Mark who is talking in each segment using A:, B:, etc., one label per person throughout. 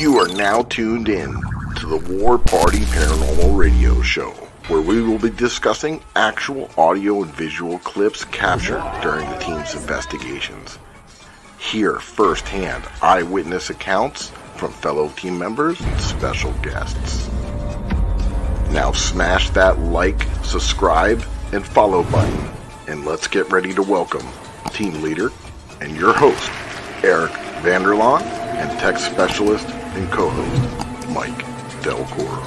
A: You are now tuned in to the War Party Paranormal Radio Show, where we will be discussing actual audio and visual clips captured during the team's investigations. Hear firsthand eyewitness accounts from fellow team members and special guests. Now smash that like, subscribe, and follow button, and let's get ready to welcome team leader and your host, Eric Vanderlaan, and tech specialist and co-host, Mike Delcoro.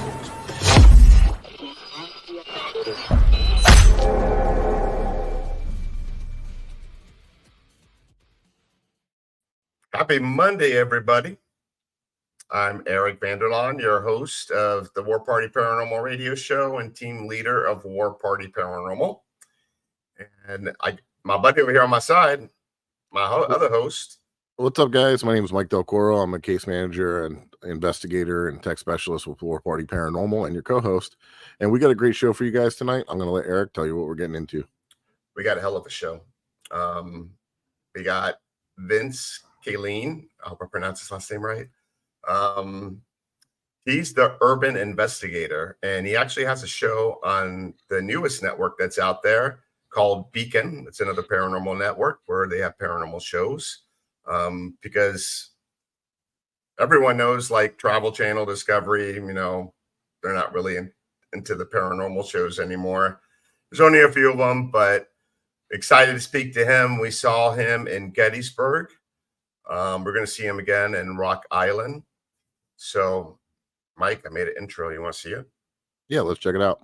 B: Happy Monday, everybody. I'm Eric Vanderlaan, your host of the War Party Paranormal Radio Show and team leader of War Party Paranormal. And my buddy over here on my side, my other host.
C: What's up, guys? My name is Mike Delcoro. I'm a case manager and investigator and tech specialist with War Party Paranormal and your co-host. And we got a great show for you guys tonight. I'm going to let Eric tell you what we're getting into.
B: We got a hell of a show. We got Vince Kelien. I hope I pronounced his last name right. He's the urban investigator, and he actually has a show on the newest network that's out there called Beacon. It's another paranormal network where they have paranormal shows. Because everyone knows, like Travel Channel, Discovery, you know, they're not really into the paranormal shows anymore. There's only a few of them, but excited to speak to him. We saw him in Gettysburg. We're going to see him again in Rock Island. So, Mike, I made an intro. You want to see it?
C: Yeah, let's check it out.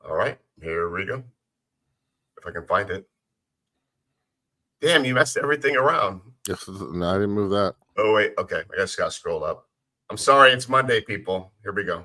B: All right, here we go. If I can find it. Damn, you messed everything around.
C: Yes, no, I didn't move that.
B: Oh, wait. Okay. I just got to scroll up. I'm sorry. It's Monday, people. Here we go.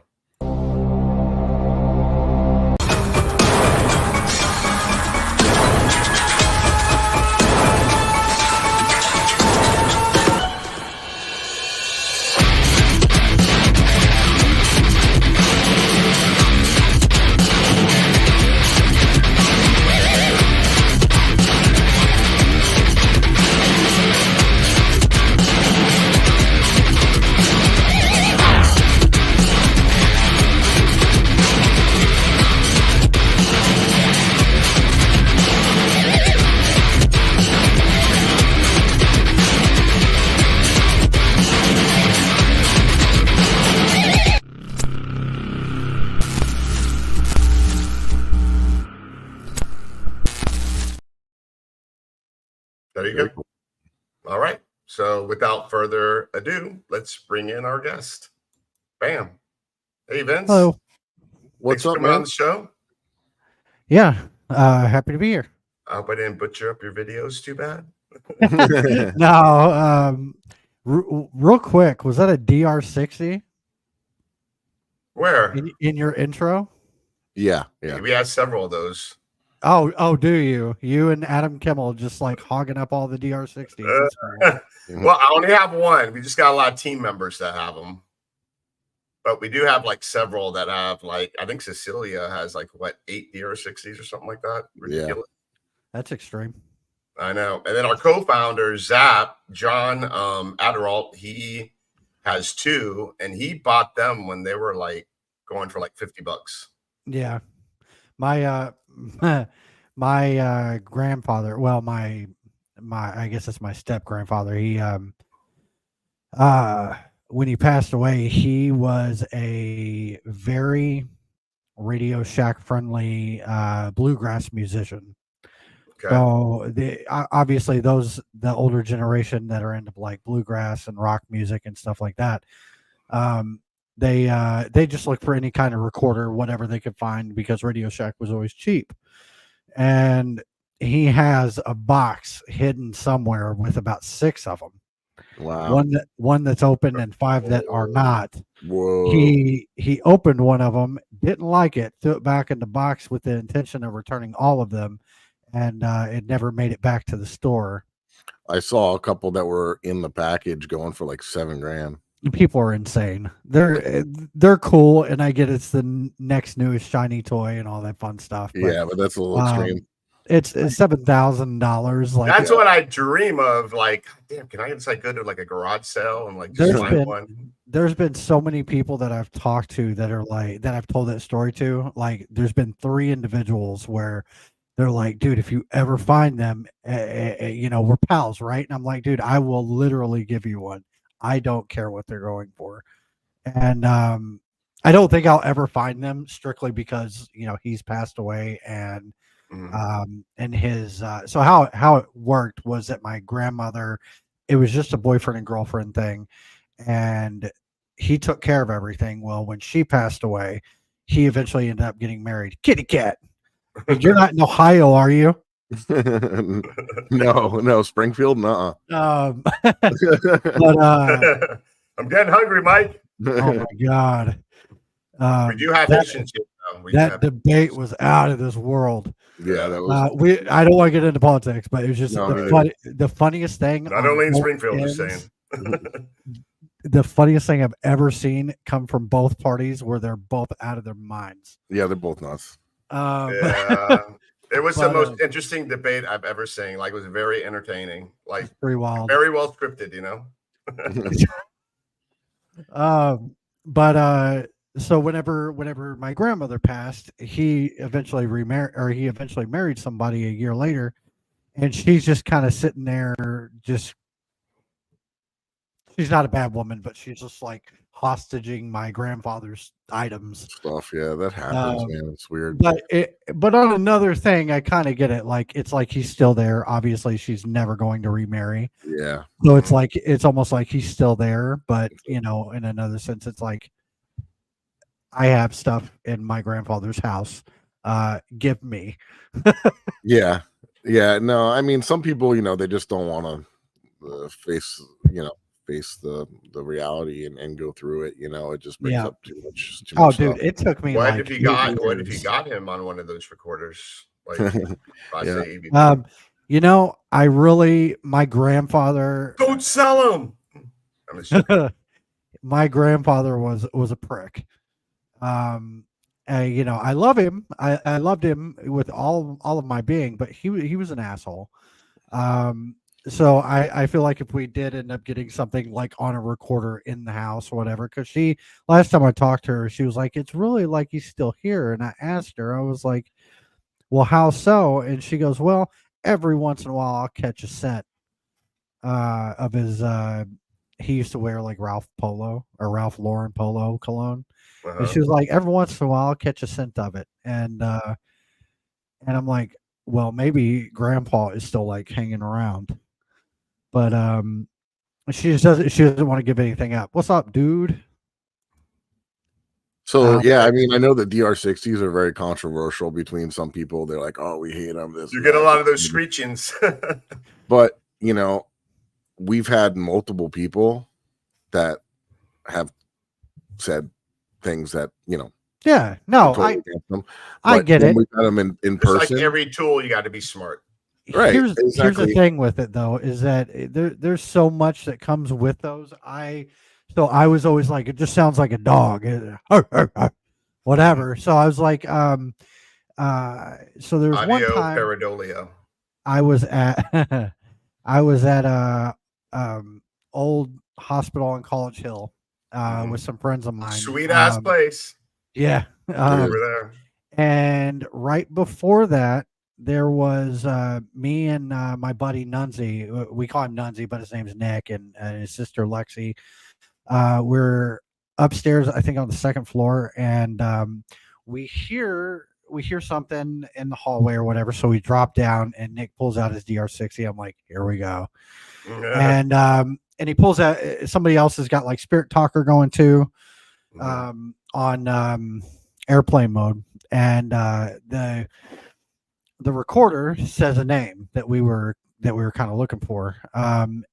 B: There you go. All right. So without further ado, let's bring in our guest. Bam. Hey, Vince.
D: Hello.
C: What's up,
B: Thanks for coming
C: man?
B: on the show.
D: Yeah, happy to be here.
B: I hope I didn't butcher up your videos too bad.
D: No, real quick, was that a DR60
B: Where?
D: in your intro?
C: Yeah.
B: We had several of those.
D: Oh, do you? You and Adam Kimmel just like hogging up all the DR60s. That's cool.
B: Well, I only have one. We just got a lot of team members that have them. But we do have like several that have, like, I think Cecilia has like, what, 8 DR60s or something like that? Ridiculous.
D: That's extreme.
B: I know. And then our co-founder, Zap, John Adderall, he has 2, and he bought them when they were like going for like $50.
D: Yeah. My my grandfather, well, my I guess it's my step grandfather. He when he passed away, he was a very Radio Shack friendly bluegrass musician.
B: Okay.
D: So obviously the older generation that are into like bluegrass and rock music and stuff like that, they just look for any kind of recorder, whatever they could find, because Radio Shack was always cheap. And he has a box hidden somewhere with about 6 of them.
C: Wow.
D: One that's open and 5 that are not.
C: Whoa.
D: He opened one of them, didn't like it, threw it back in the box with the intention of returning all of them, and it never made it back to the store.
C: I saw a couple that were in the package going for like $7,000.
D: People are insane. They're cool, and I get it's the next newest shiny toy and all that fun stuff. But,
C: yeah, but that's a little extreme.
D: it's $7,000. Like
B: That's what I dream of. Like, damn, can I just like go to like a garage sale and like just find one?
D: There's been so many people that I've talked to that are like that I've told that story to. Like, there's been 3 individuals where they're like, dude, if you ever find them, we're pals, right? And I'm like, dude, I will literally give you one. I don't care what they're going for. And I don't think I'll ever find them strictly because, he's passed away and his so how it worked was that my grandmother, it was just a boyfriend and girlfriend thing, and he took care of everything. Well, when she passed away, he eventually ended up getting married. Kitty cat. You're not in Ohio, are you?
C: No, Springfield, nuh-uh.
D: But
B: I'm getting hungry, Mike.
D: oh my god.
B: We do have fish and chips.
D: That debate was out of this world.
C: Yeah, that was.
D: I don't want to get into politics, but it was just the funniest thing.
B: Not only in Springfield, just saying.
D: The funniest thing I've ever seen come from both parties where they're both out of their minds.
C: Yeah, they're both nuts.
B: Yeah. It was the most interesting debate I've ever seen. Like, it was very entertaining. Like,
D: pretty wild.
B: Very well scripted,
D: So whenever my grandmother passed, he eventually married somebody a year later, and she's just kind of sitting there, she's not a bad woman, but she's just like hostaging my grandfather's items.
C: Stuff, yeah, that happens, man. It's weird.
D: But on another thing, I kind of get it. Like, it's like he's still there. Obviously, she's never going to remarry.
C: Yeah.
D: So it's almost like he's still there, but in another sense, it's like, I have stuff in my grandfather's house. Give me.
C: Yeah. No, I mean, some people, they just don't want to face the reality and go through it. It just brings up too much
D: dude,
C: stuff.
D: it took me.
B: What if you got him on one of those recorders? Like,
D: my grandfather.
B: Don't sell him.
D: My grandfather was a prick. I love him. I loved him with all of my being, but he was an asshole. So I feel like if we did end up getting something like on a recorder in the house or whatever, because last time I talked to her, she was like, it's really like he's still here. And I asked her, I was like, well, how so? And she goes, well, every once in a while I'll catch a scent of his he used to wear like Ralph Lauren Polo cologne. And she was like, every once in a while I'll catch a scent of it. And I'm like, well, maybe grandpa is still like hanging around. But she doesn't want to give anything up. What's up, dude?
C: So yeah, I mean, I know that DR60s are very controversial between some people. They're like, oh, we hate them.
B: You get a lot of those screechings.
C: But we've had multiple people that have said things that
D: yeah, no,
C: totally
D: I get it.
C: We've had them in person.
B: Like every tool, you got to be smart.
C: Right.
D: Here's the thing with it though, is that there's so much that comes with those. I was always like, it just sounds like a dog, whatever. So I was like, so there was one time
B: pareidolia.
D: I was at a old hospital on College Hill with some friends of mine.
B: Sweet ass place.
D: Yeah.
B: Over there.
D: And right before that, there was me and my buddy Nunzi. We call him Nunzi, but his name's Nick, and his sister Lexi. We're upstairs, I think, on the second floor, and we hear something in the hallway or whatever. So we drop down, and Nick pulls out his DR60. I'm like, here we go. Yeah. And he pulls out, somebody else has got like Spirit Talker going too, on airplane mode, and the recorder says a name that we were kind of looking for, and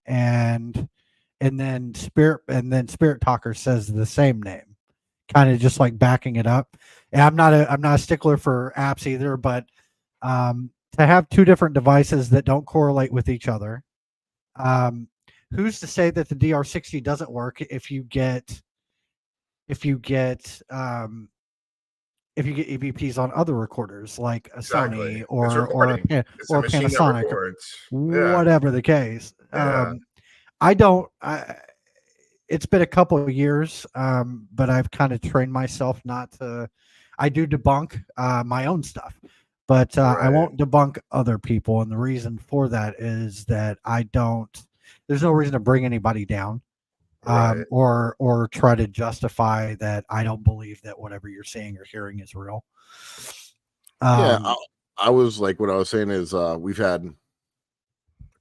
D: then Spirit Talker says the same name, kind of just like backing it up. And I'm not a stickler for apps either, but to have 2 different devices that don't correlate with each other, who's to say that the DR60 doesn't work if you get if you get EVPs on other recorders like a
B: Exactly.
D: Sony
B: It's
D: or
B: recording. It's a
D: or
B: machine that
D: Panasonic,
B: records. Yeah.
D: whatever the case.
B: Yeah.
D: I don't. It's been a couple of years, but I've kind of trained myself not to. I do debunk my own stuff, but I
B: Right.
D: won't debunk other people. And the reason for that is that I don't. There's no reason to bring anybody down,
B: Right.
D: or try to justify that I don't believe that whatever you're seeing or hearing is real.
C: Yeah, I was like, what I was saying is, we've had a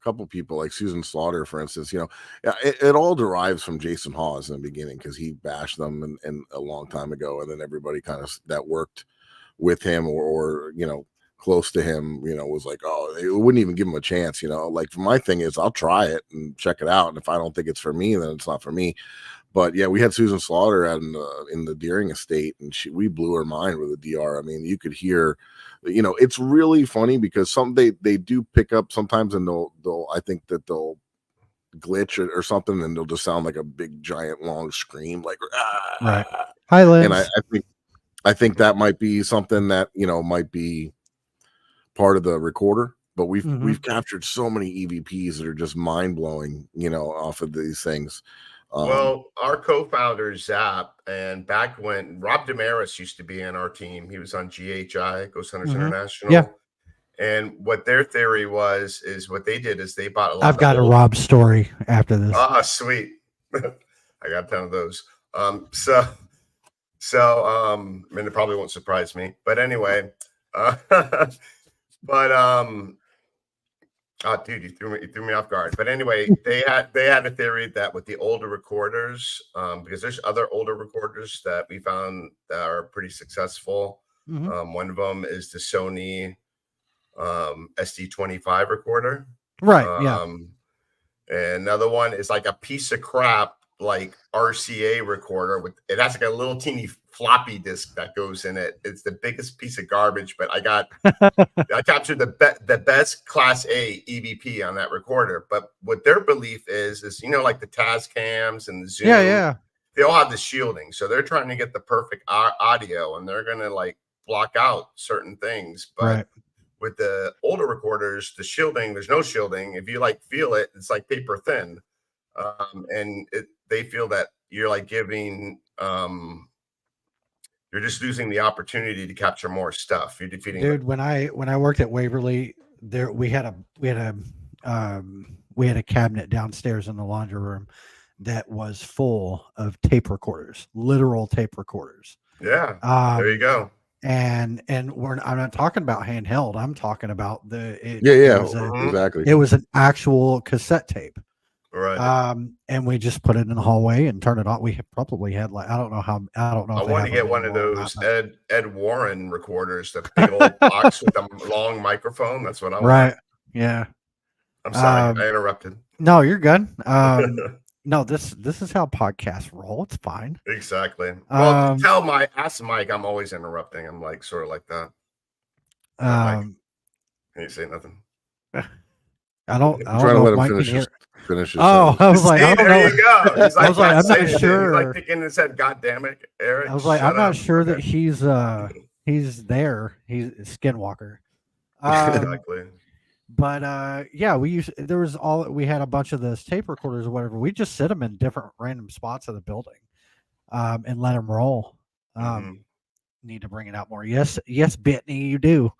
C: couple people like Susan Slaughter, for instance. It all derives from Jason Hawes in the beginning because he bashed them and a long time ago, and then everybody kind of that worked with him or close to him, was like, oh, it wouldn't even give him a chance. Like my thing is, I'll try it and check it out, and if I don't think it's for me, then it's not for me. But yeah, we had Susan Slaughter in the Deering estate, and we blew her mind with the DR. I mean, you could hear, it's really funny because they do pick up sometimes, and they'll I think that they'll glitch or something, and they'll just sound like a big giant long scream, like
D: Right. Hi, Lynn.
C: And I think that might be something that might be part of the recorder. But we've captured so many EVPs that are just mind blowing, off of these things.
B: Well, our co-founder Zap, and back when Rob Damaris used to be in our team, he was on GHI, Ghost Hunters International.
D: Yeah.
B: And what their theory is what they did is they bought a lot.
D: I've got a Rob story after this.
B: Ah, sweet. I got a ton of those. And it probably won't surprise me. But anyway, oh, dude, you threw me off guard. But anyway, they had a theory that with the older recorders, because there's other older recorders that we found that are pretty successful. One of them is the Sony SD25 recorder.
D: Right. Yeah.
B: And another one is like a piece of crap, like RCA recorder with it has like a little teeny floppy disk that goes in it. It's the biggest piece of garbage, but I captured the best Class A EVP on that recorder. But what their belief is like the Tascams and the Zoom, they all have the shielding, so they're trying to get the perfect audio, and they're gonna like block out certain things. But with the older recorders, the shielding, there's no shielding. If you like feel it, it's like paper thin, and they feel that you're like giving you're just losing the opportunity to capture more stuff. You're defeating.
D: Dude, when I worked at Waverly, we had a cabinet downstairs in the laundry room that was full of tape recorders, literal tape recorders.
B: Yeah, there you go.
D: And I'm not talking about handheld. I'm talking about
C: exactly.
D: It was an actual cassette tape.
B: Right.
D: And we just put it in the hallway and turn it on. We probably had like I don't know.
B: I want to get one of those Ed Warren recorders, the big old box with a long microphone. That's what I want.
D: Right. Yeah.
B: I'm sorry, I interrupted.
D: No, you're good. No, this is how podcasts roll. It's fine.
B: Exactly. Well, ask Mike, I'm always interrupting. I'm like sort of like that. Mike, can you say nothing?
D: I don't
C: trying to let him finish his
D: I was like, I don't know.
B: There you go. He's like,
D: I was like, I'm not sure.
B: He's like thinking in his head, God damn it, Eric.
D: I was like, I'm not sure that he's there. He's Skinwalker.
B: Exactly.
D: But we had a bunch of those tape recorders or whatever. We just sit them in different random spots of the building, and let them roll. Need to bring it out more. Yes, Bitney, you do.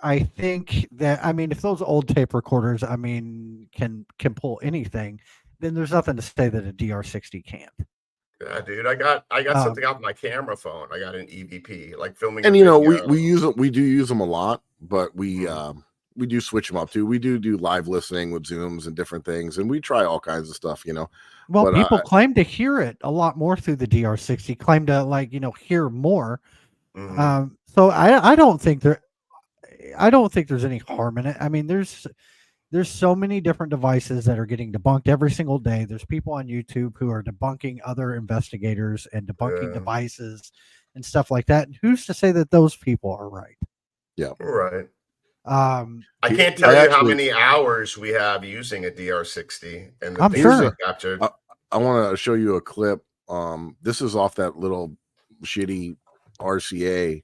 D: I think that if those old tape recorders, can pull anything, then there's nothing to say that a DR60 can't.
B: Yeah, dude, I got something off my camera phone. I got an EVP, like filming.
C: And we use them. We do use them a lot, but we do switch them up too. We do live listening with Zooms and different things, and we try all kinds of stuff.
D: Well, but people claim to hear it a lot more through the DR60. Claim to hear more. So I don't think there's any harm in it. There's so many different devices that are getting debunked every single day. There's people on YouTube who are debunking other investigators and debunking devices and stuff like that. And who's to say that those people are right?
C: Yeah.
B: Right. I can't tell you how many hours we have using a DR60 and the things we captured.
C: I want to show you a clip. This is off that little shitty RCA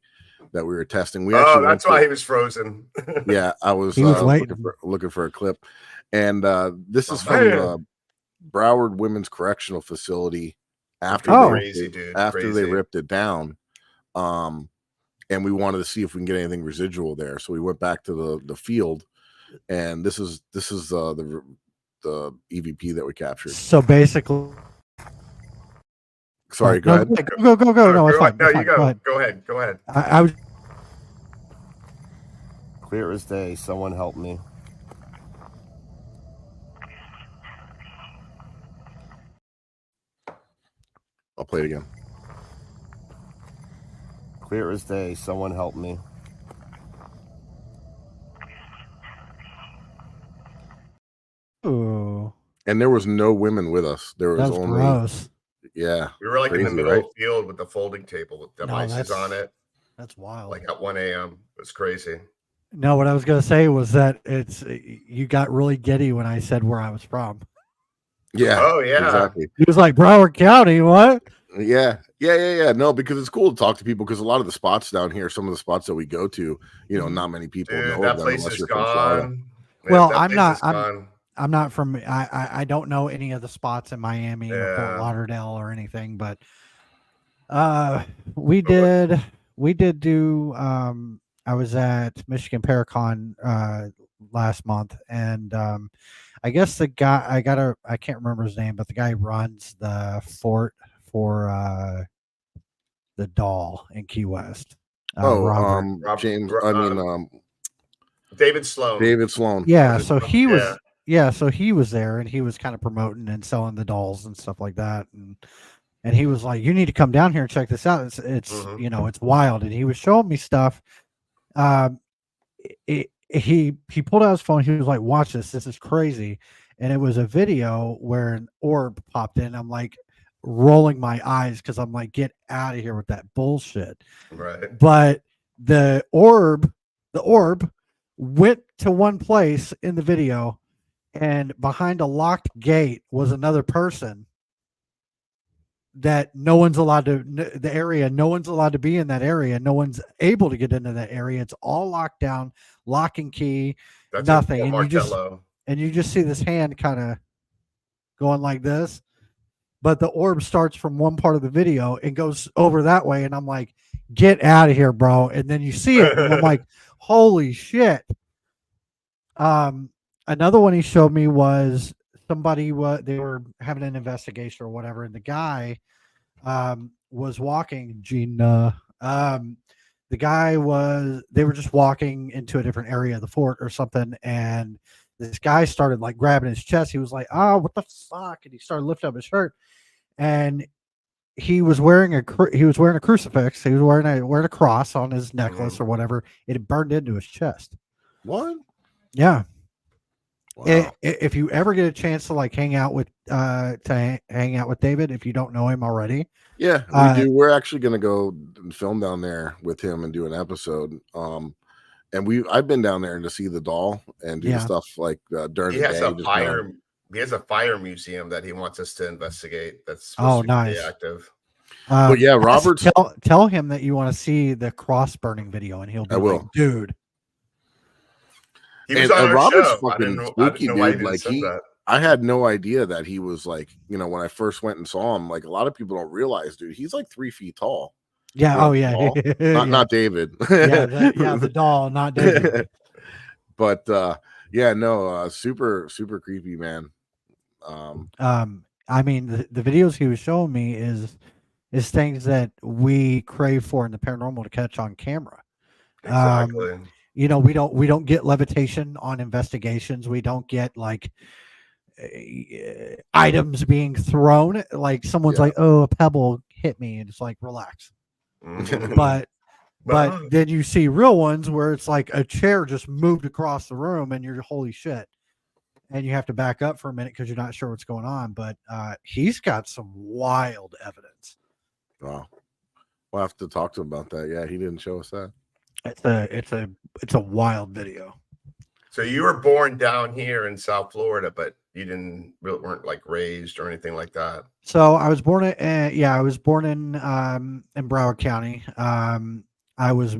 C: that we were testing. We actually
B: that's why he was frozen.
C: Yeah, I was,
D: He was
C: looking for a clip, and this is from
B: man.
C: the Broward Women's Correctional Facility after they ripped it down. And we wanted to see if we can get anything residual there. So we went back to the field, and this is the EVP that we captured.
D: So basically,
C: sorry, go ahead.
D: Go. No, it's fine.
B: No,
D: it's
B: you
D: fine.
B: go. Go ahead.
D: I was
E: clear as day. Someone help me.
C: I'll play it again.
E: Clear as day. Someone help me.
D: Ooh.
C: And there was no women with us. There was only
D: gross.
C: Yeah.
B: We were like
C: crazy,
B: in the middle of the field with the folding table with devices on it.
D: That's wild.
B: Like at 1 a.m. It's crazy.
D: No, what I was gonna say was that you got really giddy when I said where I was from.
C: Yeah.
B: Oh yeah.
C: Exactly.
D: He was like, Broward County, what?
C: Yeah. No, because it's cool to talk to people, because a lot of the spots down here, some of the spots that we go to, not many people know
B: that
C: of them
B: place
C: unless
B: is
C: you're from Florida.
B: gone.
D: Well, I'm not from I don't know any of the spots in Miami or Fort Lauderdale or anything, but we did do I was at Michigan Paracon last month, and I guess the guy I can't remember his name, but the guy who runs the fort for the Doll in Key West.
C: James.
B: David Sloan.
D: Yeah, so he was. Yeah, so he was there, and he was kind of promoting and selling the dolls and stuff like that, and he was like, "You need to come down here and check this out. It's it's wild." And he was showing me stuff. He pulled out his phone. He was like, "Watch this. This is crazy." And it was a video where an orb popped in. I'm like rolling my eyes because I'm like, "Get out of here with that bullshit."
B: Right.
D: But the orb went to one place in the video, and behind a locked gate was another person that no one's allowed to no one's allowed to be in that area. No one's able to get into that area. It's all locked down, lock and key.
B: That's
D: nothing.
B: And
D: you just see this hand kind of going like this, but the orb starts from one part of the video and goes over that way. And I'm like, get out of here, bro. And then you see it, and I'm like, holy shit. Another one he showed me was somebody they were having an investigation or whatever, and the guy was walking. Gina, they were just walking into a different area of the fort or something, and this guy started like grabbing his chest. He was like, "Oh, what the fuck?" And he started lifting up his shirt, and he was wearing a crucifix. He was wearing a cross on his necklace or whatever. It had burned into his chest.
C: What?
D: Yeah.
C: Wow.
D: If you ever get a chance to like hang out with David, if you don't know him already,
C: we do. We're actually going to go and film down there with him and do an episode. And I've been down there to see the doll and do stuff like during the day.
B: He has a fire museum that he wants us to investigate. That's supposed to be active.
C: But yeah, Robert's
D: tell him that you want to see the cross burning video, and he'll be like, dude.
B: He was on
C: Robert's
B: show.
C: fucking spooky, dude. Like I had no idea that he was like, when I first went and saw him, like a lot of people don't realize, dude, he's like 3 feet tall.
D: Yeah. Oh yeah.
C: Not David.
D: The doll, not David.
C: But super, super creepy, man.
D: I mean, the videos he was showing me is things that we crave for in the paranormal to catch on camera.
B: Exactly.
D: We don't get levitation on investigations. We don't get like items being thrown. Like someone's like, "Oh, a pebble hit me," and it's like, relax. But then you see real ones where it's like a chair just moved across the room, and you're holy shit, and you have to back up for a minute because you're not sure what's going on. But he's got some wild evidence.
C: Wow, we'll have to talk to him about that. Yeah, he didn't show us that.
D: It's a wild video.
B: So you were born down here in South Florida, but you weren't like raised or anything like that.
D: So I was born I was born in Broward County. I was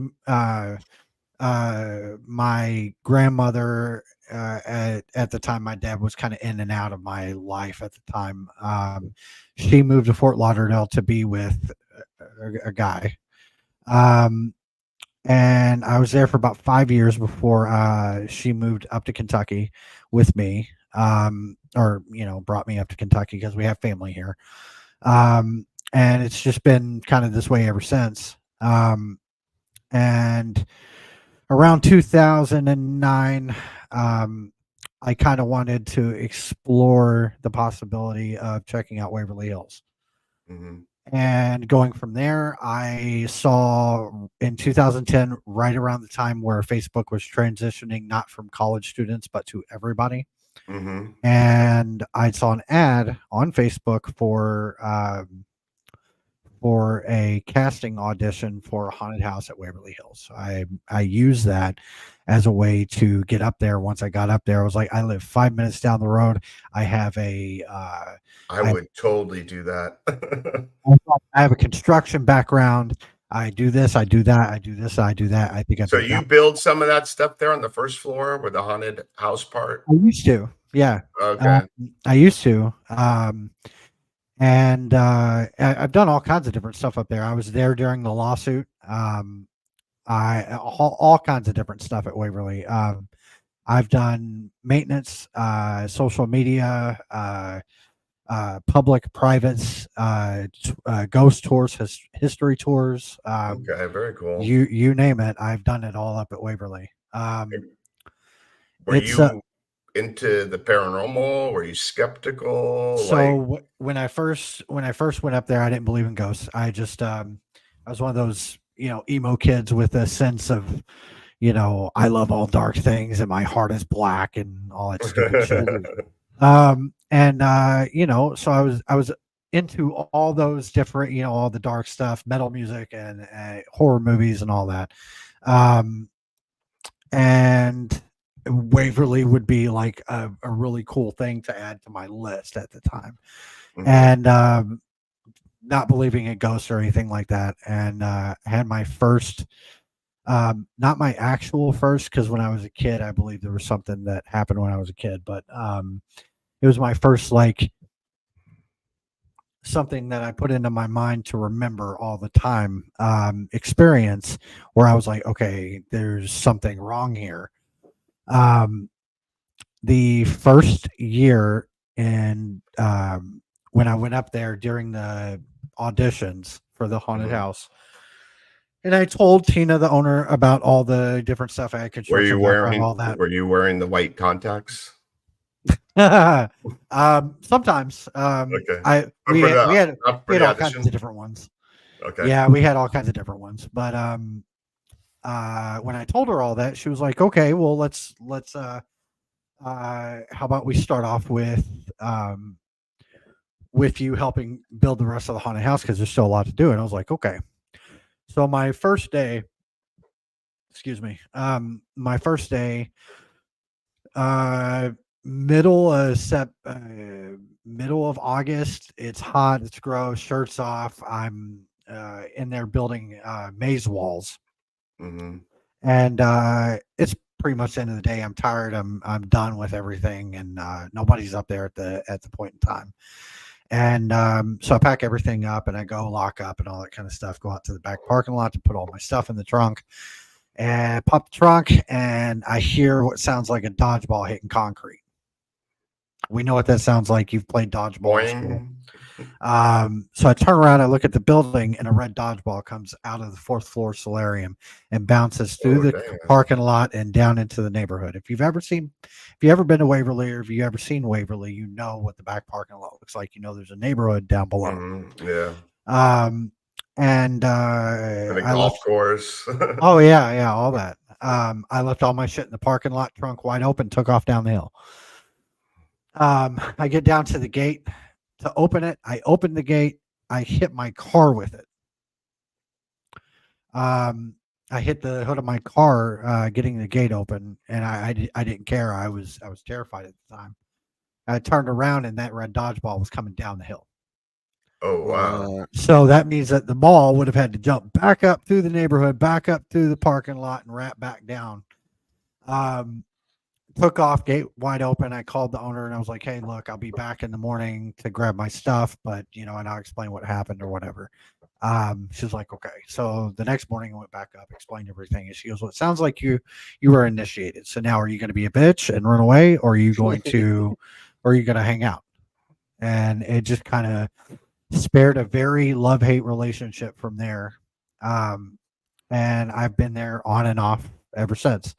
D: my grandmother at the time. My dad was kind of in and out of my life at the time. She moved to Fort Lauderdale to be with a guy. And I was there for about 5 years before she moved up to Kentucky with me, or brought me up to Kentucky because we have family here. And it's just been kind of this way ever since. And around 2009, I kind of wanted to explore the possibility of checking out Waverly Hills.
B: Mm-hmm.
D: And going from there, I saw in 2010, right around the time where Facebook was transitioning, not from college students, but to everybody.
B: Mm-hmm.
D: And I saw an ad on Facebook for a casting audition for a haunted house at Waverly Hills. I used that as a way to get up there. Once I got up there, I was like, I live 5 minutes down the road. I have
B: I would totally do that.
D: I have a construction background. I do this, I do that, I do this, I do that. I think
B: so you build some of that stuff there on the first floor with the haunted house part?
D: I used to, yeah.
B: Okay.
D: I used to. And I've done all kinds of different stuff up there. I was there during the lawsuit. All kinds of different stuff at Waverly. I've done maintenance, social media, public, privates, ghost tours, history tours.
B: Okay, very cool.
D: You name it, I've done it all up at Waverly.
B: Were you into the paranormal? Were you skeptical?
D: So when I first went up there, I didn't believe in ghosts. I just I was one of those emo kids with a sense of I love all dark things and my heart is black and all that stupid shit. So I was into all those different all the dark stuff, metal music and horror movies and all that. And Waverly would be like a really cool thing to add to my list at the time. Mm-hmm. And not believing in ghosts or anything like that. And I had my first, not my actual first, because when I was a kid, I believe there was something that happened when I was a kid, but it was my first, like, something that I put into my mind to remember all the time experience where I was like, okay, there's something wrong here. The first year when I went up there during the auditions for the haunted house, and I told Tina, the owner, about all the different stuff I had construction.
B: Were you wearing the white contacts?
D: Sometimes.
B: Okay.
D: We had all kinds of different ones.
B: Okay.
D: Yeah, we had all kinds of different ones. But when I told her all that, she was like, okay, well, let's how about we start off with you helping build the rest of the haunted house, because there's still a lot to do. And I was like, okay. So my first day, middle of August, it's hot, it's gross, shirts off. I'm in there building maze walls.
B: Mm-hmm.
D: And it's pretty much the end of the day. I'm tired. I'm done with everything, and nobody's up there at the point in time. And so I pack everything up and I go lock up and all that kind of stuff. Go out to the back parking lot to put all my stuff in the trunk, and pop the trunk, and I hear what sounds like a dodgeball hitting concrete. We know what that sounds like. You've played dodgeball in school. So I turn around, I look at the building, and a red dodgeball comes out of the 4th floor solarium and bounces through the parking lot and down into the neighborhood. If you've ever been to Waverly, or if you've ever seen Waverly, you know what the back parking lot looks like. There's a neighborhood down below.
B: Mm-hmm. Yeah.
D: And
B: a golf course.
D: Oh yeah, all that. I left all my shit in the parking lot, trunk wide open, took off down the hill. I get down to the gate to open it. I open the gate. I hit my car with it. I hit the hood of my car getting the gate open, and I didn't care. I was terrified at the time. I turned around, and that red dodgeball was coming down the hill.
B: Oh wow.
D: So that means that the ball would have had to jump back up through the neighborhood, back up through the parking lot, and wrap back down. Took off, gate wide open. I called the owner and I was like, "Hey, look, I'll be back in the morning to grab my stuff, but and I'll explain what happened or whatever." She was like, "Okay." So the next morning I went back up, explained everything, and she goes, "Well, it sounds like you were initiated. So now are you going to be a bitch and run away, or are you going to hang out?" And it just kind of spared a very love-hate relationship from there. And I've been there on and off ever since.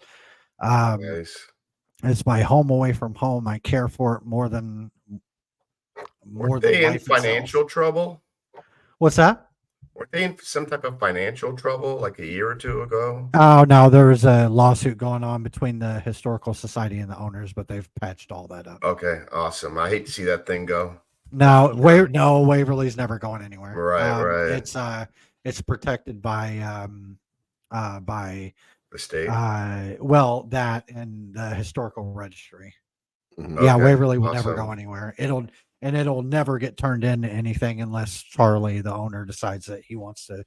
B: Nice.
D: It's my home away from home. I care for it more than
B: they in
D: life
B: financial
D: itself.
B: trouble?
D: What's that?
B: Were they in some type of financial trouble like a year or two ago?
D: Oh no, there was a lawsuit going on between the historical society and the owners, but they've patched all that up.
B: Okay, awesome. I hate to see that thing go.
D: No, Waverly's never going anywhere.
B: Right.
D: It's protected by
B: The state.
D: That and the historical registry.
C: Mhm.
D: Yeah,
B: Okay,
D: Waverly will never go
B: awesome.
D: anywhere. It'll never get turned into anything unless Charlie, the owner, decides that he wants to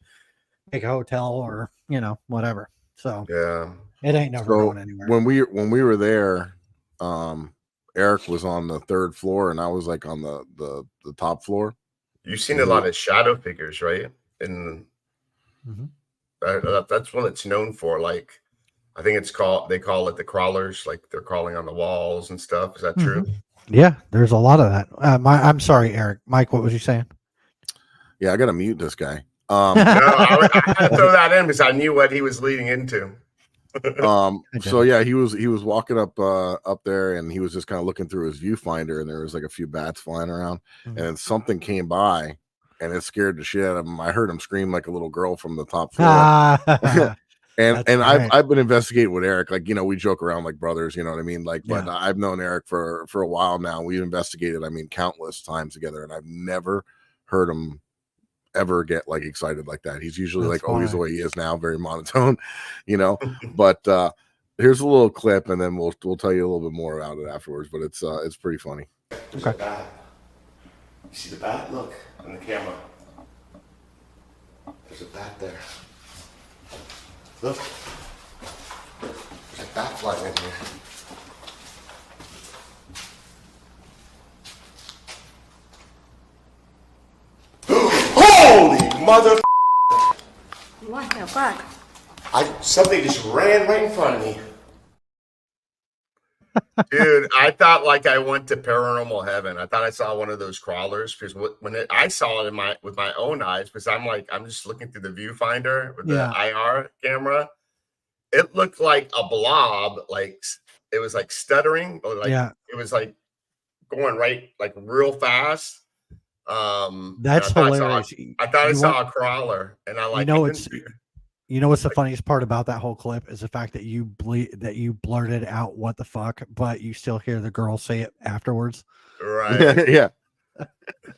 D: make a hotel or whatever. So
B: Yeah.
D: it ain't never
C: So
D: going anywhere.
C: when we were there, Eric was on the 3rd floor and I was like on the top floor.
B: You've seen a lot of shadow figures, right? And
D: Mhm.
B: that's what it's known for. Like, I think they call it the crawlers, like they're crawling on the walls and stuff. Is that true?
D: Yeah, there's a lot of that. I'm sorry, Eric. Mike, what was you saying?
C: Yeah, I gotta mute this guy.
B: No, I had to throw that in because I knew what he was leading into.
C: So yeah, he was walking up there and he was just kind of looking through his viewfinder and there was like a few bats flying around and then something came by and it scared the shit out of him. I heard him scream like a little girl from the top floor. And
D: right.
C: I've been investigating with Eric, like we joke around like brothers, you know what I mean? Like, but I've known Eric for a while now. We've investigated, countless times together, and I've never heard him ever get like excited like that. He's usually always the way he is now, very monotone, But here's a little clip, and then we'll tell you a little bit more about it afterwards. But it's pretty funny.
B: There's a bat. You see the bat? Look on the camera. There's a bat there. Look. There's a bat flying in here. Holy mother!
F: What the fuck?
B: Something just ran right in front of me. Dude, I thought like I went to paranormal heaven. I thought I saw one of those crawlers because I saw it with my own eyes because I'm just looking through the viewfinder with the IR camera. It looked like a blob, like it was like stuttering or like it was like going right like real fast.
D: That's hilarious.
B: I thought I saw a crawler, and I like
D: what's the funniest part about that whole clip is the fact that you blurted out "what the fuck," but you still hear the girl say it afterwards.
B: Right.
C: Yeah.
B: But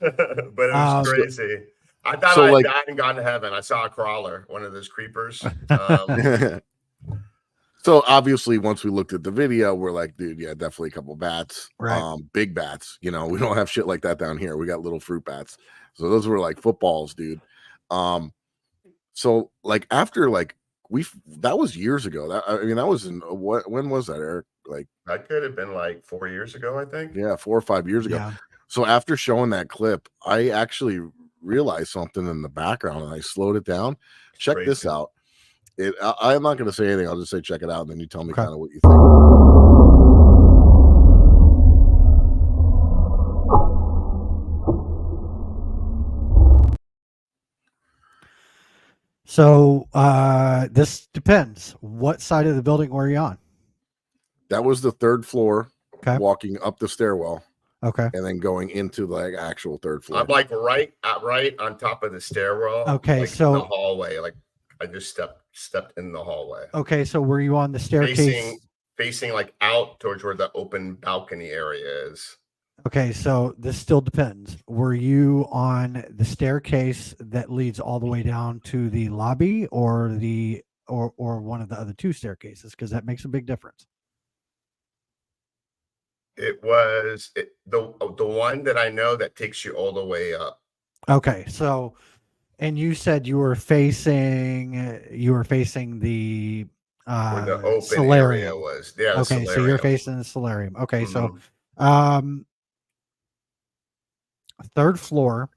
B: it was crazy. I thought I died and gone to heaven. I saw a crawler, one of those creepers.
C: So obviously, once we looked at the video, we're like, dude, yeah, definitely a couple bats,
D: right?
C: Big bats. We don't have shit like that down here. We got little fruit bats. So those were like footballs, dude. So like after like that was years ago. That was in when was that, Eric? Like
B: that could have been like 4 years ago, I think.
C: Yeah, 4 or 5 years ago.
D: Yeah.
C: So after showing that clip, I actually realized something in the background and I slowed it down. Check this out. I'm not going to say anything. I'll just say check it out, and then you tell me kind of what you think.
D: So this depends. What side of the building were you on?
C: That was the 3rd floor.
D: Okay.
C: Walking up the stairwell.
D: Okay.
C: And then going into the actual 3rd floor.
B: I'm like right on top of the stairwell.
D: Okay,
B: like
D: so
B: in the hallway, like I just stepped in the hallway.
D: Okay, so were you on the staircase
B: facing like out towards where the open balcony area is?
D: Okay, so this still depends. Were you on the staircase that leads all the way down to the lobby or the or one of the other two staircases, because that makes a big difference.
B: It was the one that I know that takes you all the way up.
D: Okay, so, and you said you were facing the
B: Where the open
D: solarium
B: area was. Yeah.
D: Okay, so you're facing the solarium. Okay, so
B: Mhm.
D: third floor.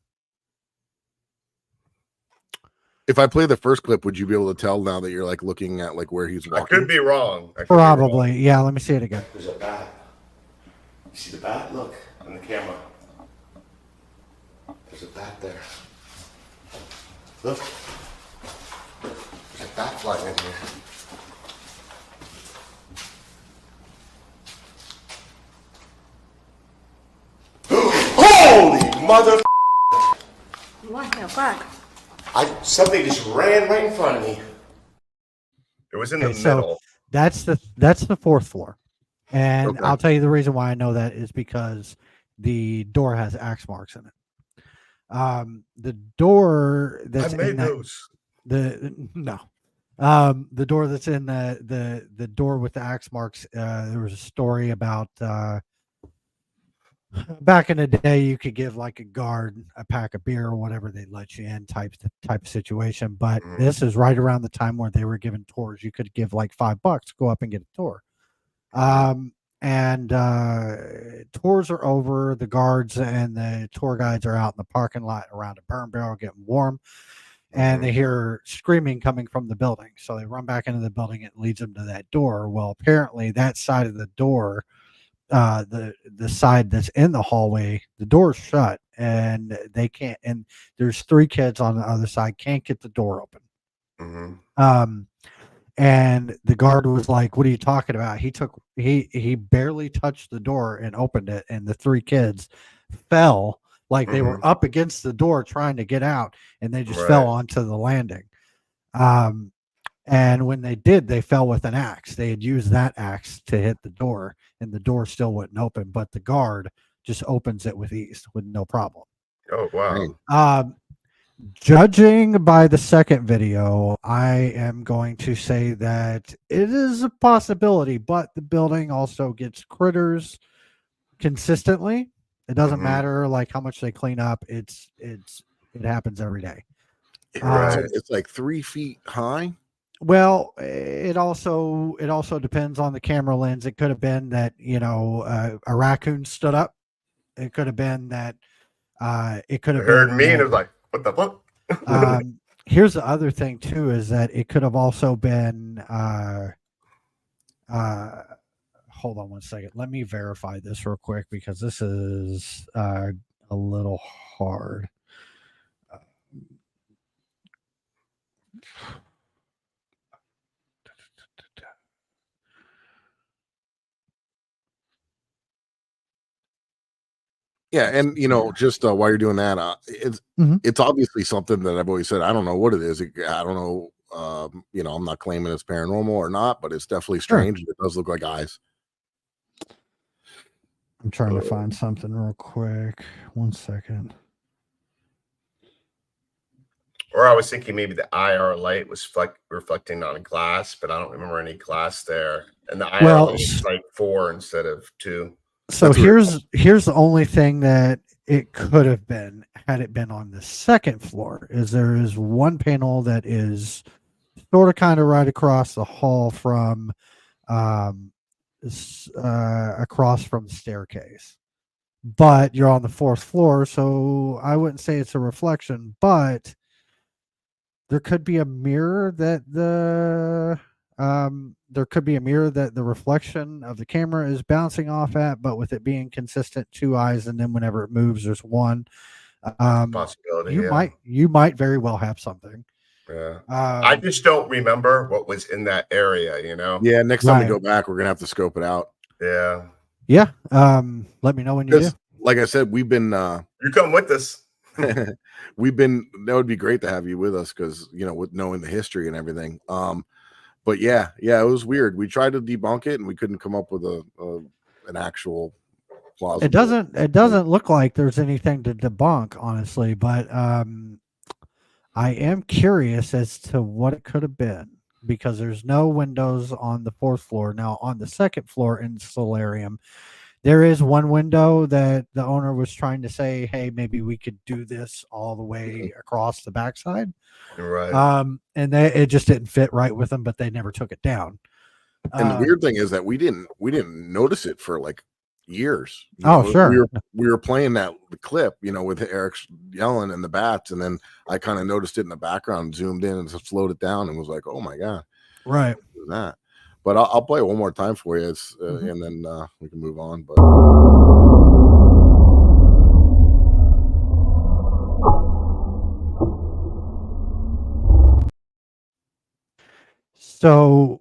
C: If I play the first clip, would you be able to tell now that you're like looking at like where he's
B: I
C: walking?
B: could be wrong.
D: Probably. Yeah, let me see it again.
B: There's a bat. You see the bat? Look on the camera. There's a bat there. Look. There's a bat flying in here. Holy mother!
F: What the fuck?
B: Something just ran right in front of me. It was in the middle.
D: That's the fourth floor, and
C: Okay.
D: I'll tell you the reason why I know that is because the door has axe marks in it. The door that's
B: I made
D: in that,
B: those.
D: the door that's in the door with the axe marks. There was a story about back in the day, you could give like a guard a pack of beer or whatever they let you in type of situation. But this is right around the time where they were giving tours. You could give like $5 to go up and get a tour. And tours are over. The guards and the tour guides are out in the parking lot around a burn barrel getting warm. And they hear screaming coming from the building. So they run back into the building. It leads them to that door. Well, apparently that side of the door, the side that's in the hallway, the door's shut and they can't, and there's 3 kids on the other side, can't get the door open. And the guard was like, what are you talking about? He barely touched the door and opened it, and the 3 kids fell like they were up against the door trying to get out, and they just fell onto the landing. And when they did, they fell with an axe. They had used that axe to hit the door, and the door still wouldn't open, but the guard just opens it with ease, with no problem.
B: Oh, wow.
D: Judging by the second video, I am going to say that it is a possibility, but the building also gets critters consistently. It doesn't matter like how much they clean up. It happens every day.
C: It's like 3 feet high.
D: Well, it also depends on the camera lens. It could have been that, a raccoon stood up. It could have been that it could have
B: heard
D: been
B: me and it was like, what the fuck?
D: Here's the other thing too, is that it could have also been hold on one second. Let me verify this real quick because this is a little hard.
C: Yeah, and just while you're doing that, it's obviously something that I've always said. I don't know what it is. I don't know. I'm not claiming it's paranormal or not, but it's definitely strange. It does look like eyes.
D: I'm trying to find something real quick. 1 second.
B: Or I was thinking maybe the IR light was reflecting on a glass, but I don't remember any glass there. And the IR light was like 4 instead of 2.
D: So here's the only thing that it could have been had it been on the second floor is there is one panel that is sort of kind of right across the hall from across from the staircase, but you're on the 4th floor, so I wouldn't say it's a reflection, but there could be a mirror that the reflection of the camera is bouncing off at, but with it being consistent 2 eyes, and then whenever it moves, there's one.
B: Possibility.
D: You might very well have something.
B: Yeah. I just don't remember what was in that area,
C: Yeah, next time we go back, we're gonna have to scope it out.
B: Yeah.
D: Yeah. Let me know when you do.
C: Like I said, we've been
B: you come with us.
C: that would be great to have you with us because with knowing the history and everything. But yeah, it was weird. We tried to debunk it and we couldn't come up with an actual plausible.
D: It doesn't look like there's anything to debunk, honestly, but I am curious as to what it could have been. because there's no windows on the 4th floor. Now, on the 2nd floor in the solarium, there is one window that the owner was trying to say, hey, maybe we could do this all the way across the backside.
B: Right.
D: And it just didn't fit right with them, but they never took it down.
C: And the weird thing is that we didn't notice it for like years.
D: Sure.
C: We were playing the clip, with Eric yelling and the bats, and then I kind of noticed it in the background, zoomed in and slowed it down, and was like, "Oh my god!"
D: Right.
C: That. But I'll play it one more time for you, and then we can move on. But
D: so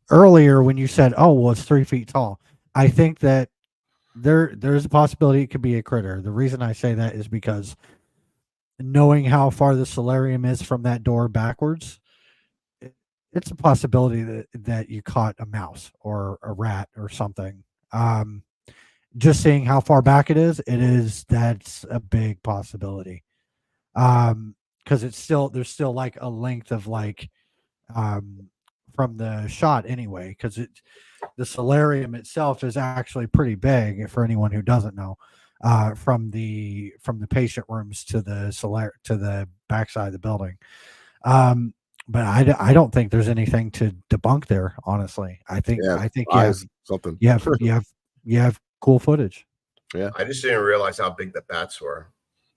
D: earlier when you said, "Oh, well, it's 3 feet tall," I think that there's a possibility it could be a critter. The reason I say that is because knowing how far the solarium is from that door backwards, it's a possibility that you caught a mouse or a rat or something. Just seeing how far back that's a big possibility. Because there's still like a length of like from the shot anyway, because the solarium itself is actually pretty big for anyone who doesn't know. From the patient rooms to the backside of the building. But I don't think there's anything to debunk there, honestly. I think
C: something.
D: You have cool footage.
C: Yeah.
B: I just didn't realize how big the bats were.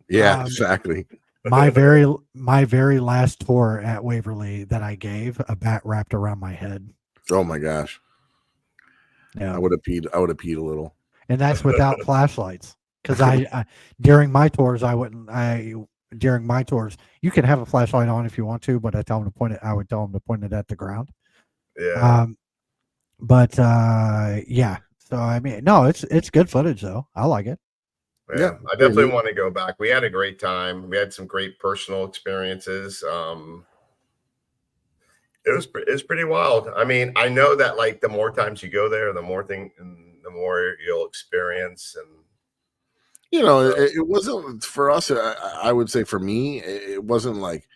C: Yeah, exactly.
D: My very last tour at Waverly that I gave, a bat wrapped around my head.
C: Oh my gosh.
D: Yeah.
C: I would have peed a little.
D: And that's without flashlights. Because I during my tours during my tours, you can have a flashlight on if you want to, but I would tell them to point it at the ground.
B: Yeah.
D: Yeah. So I mean, no, it's good footage though. I like it.
B: Yeah, I definitely want to go back. We had a great time. We had some great personal experiences. It was pretty wild. I mean, I know that like the more times you go there, the more you'll experience. And
C: it wasn't for us. I would say for me, it wasn't like,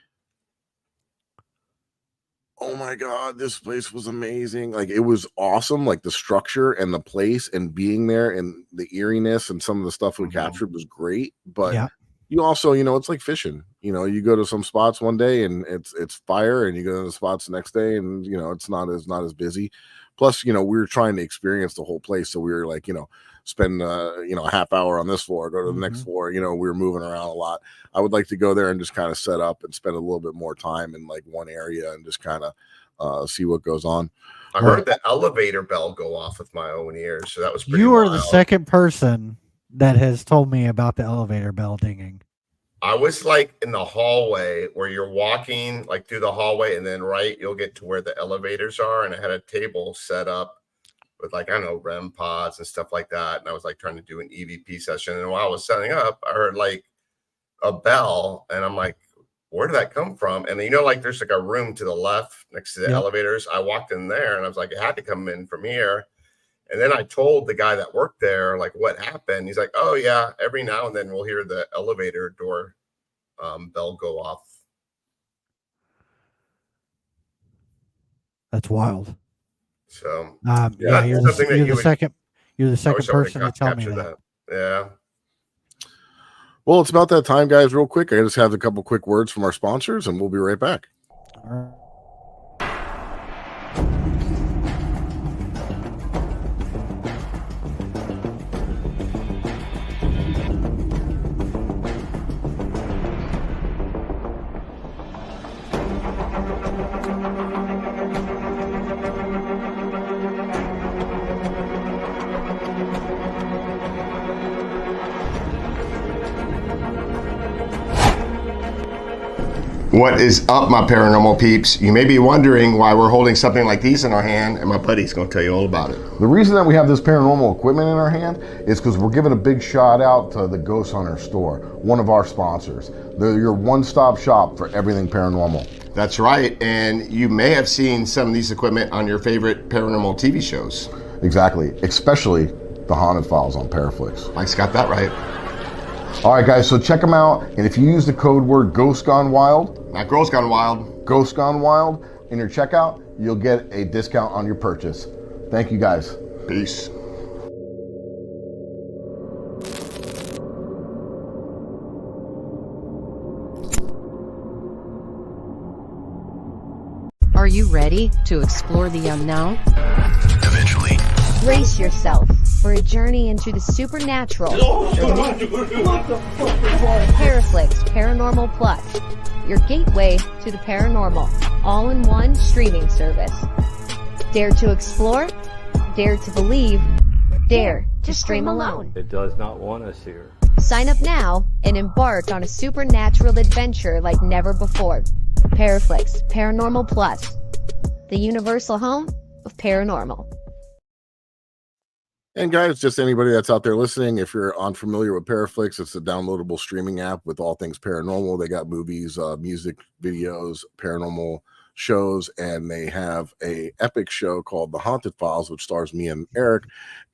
C: oh my god, this place was amazing. Like, it was awesome. Like, the structure and the place and being there and the eeriness and some of the stuff we captured was great. But you also, it's like fishing. You go to some spots one day and it's fire, and you go to the spots the next day and it's not as busy. Plus, we were trying to experience the whole place, so we were like, spend a half hour on this floor, go to the next floor. We were moving around a lot. I would like to go there and just kind of set up and spend a little bit more time in like one area and just kind of see what goes on.
B: I heard the elevator bell go off with my own ears, so that was pretty
D: You are
B: wild.
D: the second person that has told me about the elevator bell dinging.
B: I was like in the hallway where you're walking like through the hallway, and then you'll get to where the elevators are, and I had a table set up with like, I don't know, REM pods and stuff like that. And I was like trying to do an EVP session. And while I was setting up, I heard like a bell, and I'm like, where did that come from? And like there's like a room to the left next to the elevators. I walked in there and I was like, it had to come in from here. And then I told the guy that worked there, like, what happened? He's like, oh yeah, every now and then we'll hear the elevator door bell go off.
D: That's wild.
B: So
D: you're the second person to tell me that.
B: Yeah.
C: Well, it's about that time, guys. Real quick, I just have a couple quick words from our sponsors, and we'll be right back.
D: All right.
B: What is up, my paranormal peeps? You may be wondering why we're holding something like these in our hand, and my buddy's going to tell you all about it.
C: The reason that we have this paranormal equipment in our hand is because we're giving a big shout out to the Ghost Hunter store, one of our sponsors. They're your one-stop shop for everything paranormal.
B: That's right, and you may have seen some of these equipment on your favorite paranormal TV shows.
C: Exactly, especially the Haunted Files on Paraflix.
B: Mike's got that right.
C: All right, guys, so check them out, and if you use the code word Ghost Gone Wild,
B: not Girls Gone Wild,
C: Ghost Gone Wild, in your checkout, you'll get a discount on your purchase. Thank you guys.
A: Peace.
G: Are you ready to explore the unknown?
A: Eventually.
F: Brace yourself for a journey into the supernatural. Paraflix Paranormal Plus, your gateway to the paranormal, all-in-one streaming service. Dare to explore, dare to believe, dare to stream alone.
H: It does not want us here.
F: Sign up now and embark on a supernatural adventure like never before. Paraflix Paranormal Plus, the universal home of paranormal.
C: And guys, just anybody that's out there listening, if you're unfamiliar with Paraflix, it's a downloadable streaming app with all things paranormal. They got movies, music, videos, paranormal shows, and they have a epic show called The Haunted Files, which stars me and Eric,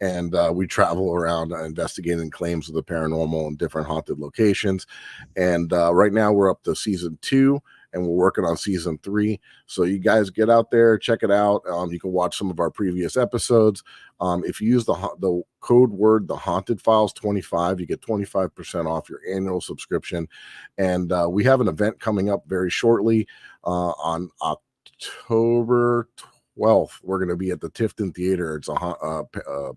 C: and we travel around investigating claims of the paranormal in different haunted locations. And right now we're up to season 2, and we're working on season 3. So you guys get out there, check it out. You can watch some of our previous episodes. If you use the code word, The Haunted Files 25, you get 25% off your annual subscription. And we have an event coming up very shortly on October 12th. We're going to be at the Tifton Theater. It's a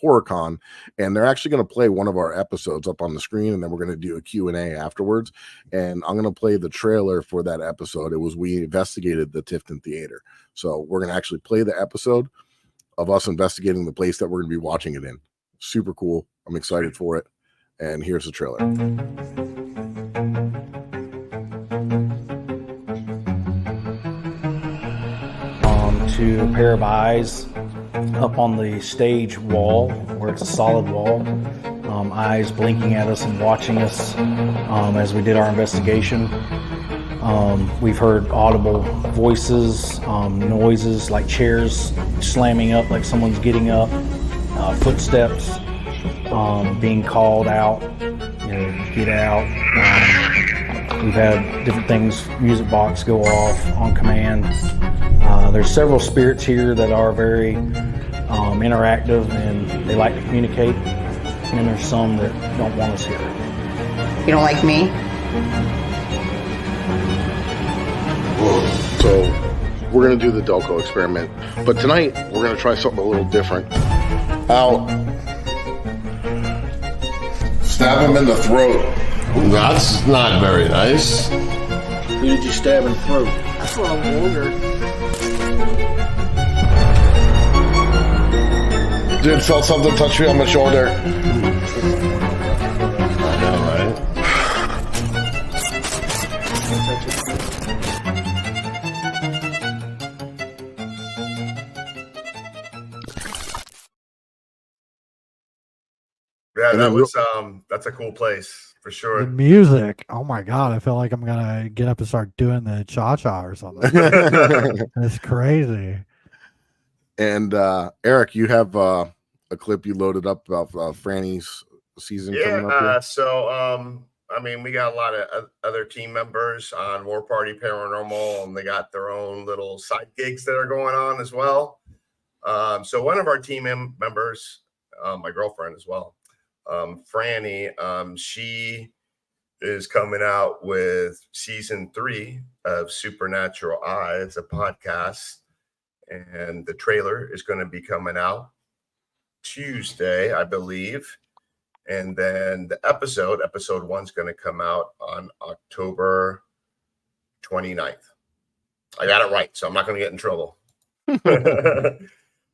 C: HorrorCon, and they're actually going to play one of our episodes up on the screen, and then we're going to do a Q&A afterwards, and I'm going to play the trailer for that episode. It was we investigated the Tifton Theater, so we're going to actually play the episode of us investigating the place that we're going to be watching it in. Super cool. I'm excited for it, and here's the trailer.
I: To a pair of eyes up on the stage wall, where it's a solid wall, eyes blinking at us and watching us as we did our investigation. We've heard audible voices, noises like chairs slamming up like someone's getting up, footsteps, being called out, get out. We've had different things, music box go off on command. There's several spirits here that are very interactive, and they like to communicate, and there's some that don't want us here.
J: You don't like me?
C: So we're going to do the Delco experiment, but tonight we're going to try something a little different. Out. Stab him in the throat.
E: That's not very nice.
I: Who did you stab in the throat?
J: That's what I wondered.
C: Dude, felt something touch me on my shoulder.
E: I know, right?
B: Yeah, that was that's a cool place for sure.
D: The music, oh my god, I feel like I'm gonna get up and start doing the cha-cha or something. That's crazy.
C: And Eric, you have a clip you loaded up about Franny's season coming up here?
B: So I mean, we got a lot of other team members on War Party Paranormal, and they got their own little side gigs that are going on as well. So one of our team members, my girlfriend as well, Franny, she is coming out with season 3 of Supernatural Eyes, a podcast, and the trailer is going to be coming out Tuesday, I believe. And then the episode 1 is going to come out on October 29th. I got it right, so I'm not going to get in trouble.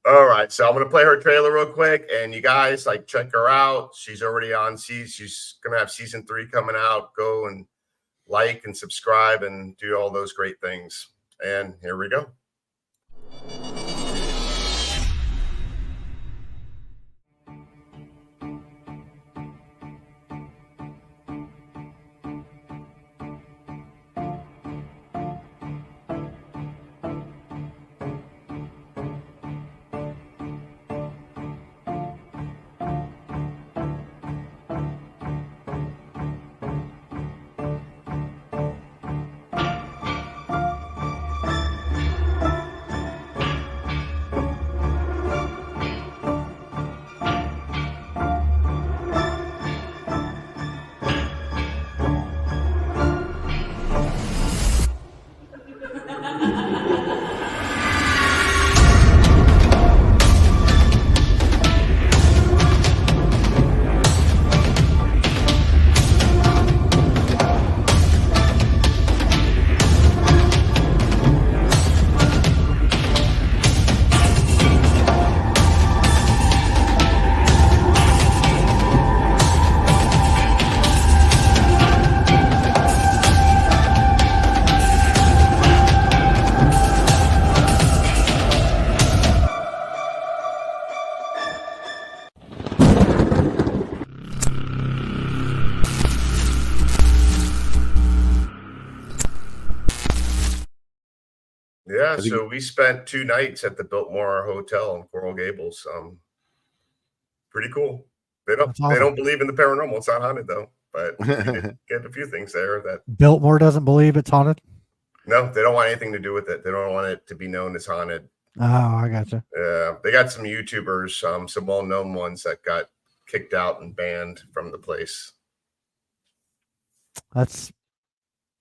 B: All right, so I'm going to play her trailer real quick, and you guys, like, check her out. She's already on she's going to have season 3 coming out. Go and like and subscribe and do all those great things. And here we go.
C: I think
B: so we spent 2 nights at the Biltmore Hotel in Coral Gables. Pretty cool. They
D: That's awesome.
B: don't believe in the paranormal. It's not haunted though, but we did get a few things there that
D: Biltmore doesn't believe it's haunted.
B: no, they don't want anything to do with it. They don't want it to be known as haunted.
D: Oh, I gotcha.
B: Yeah, they got some YouTubers, some well-known ones that got kicked out and banned from the place.
D: That's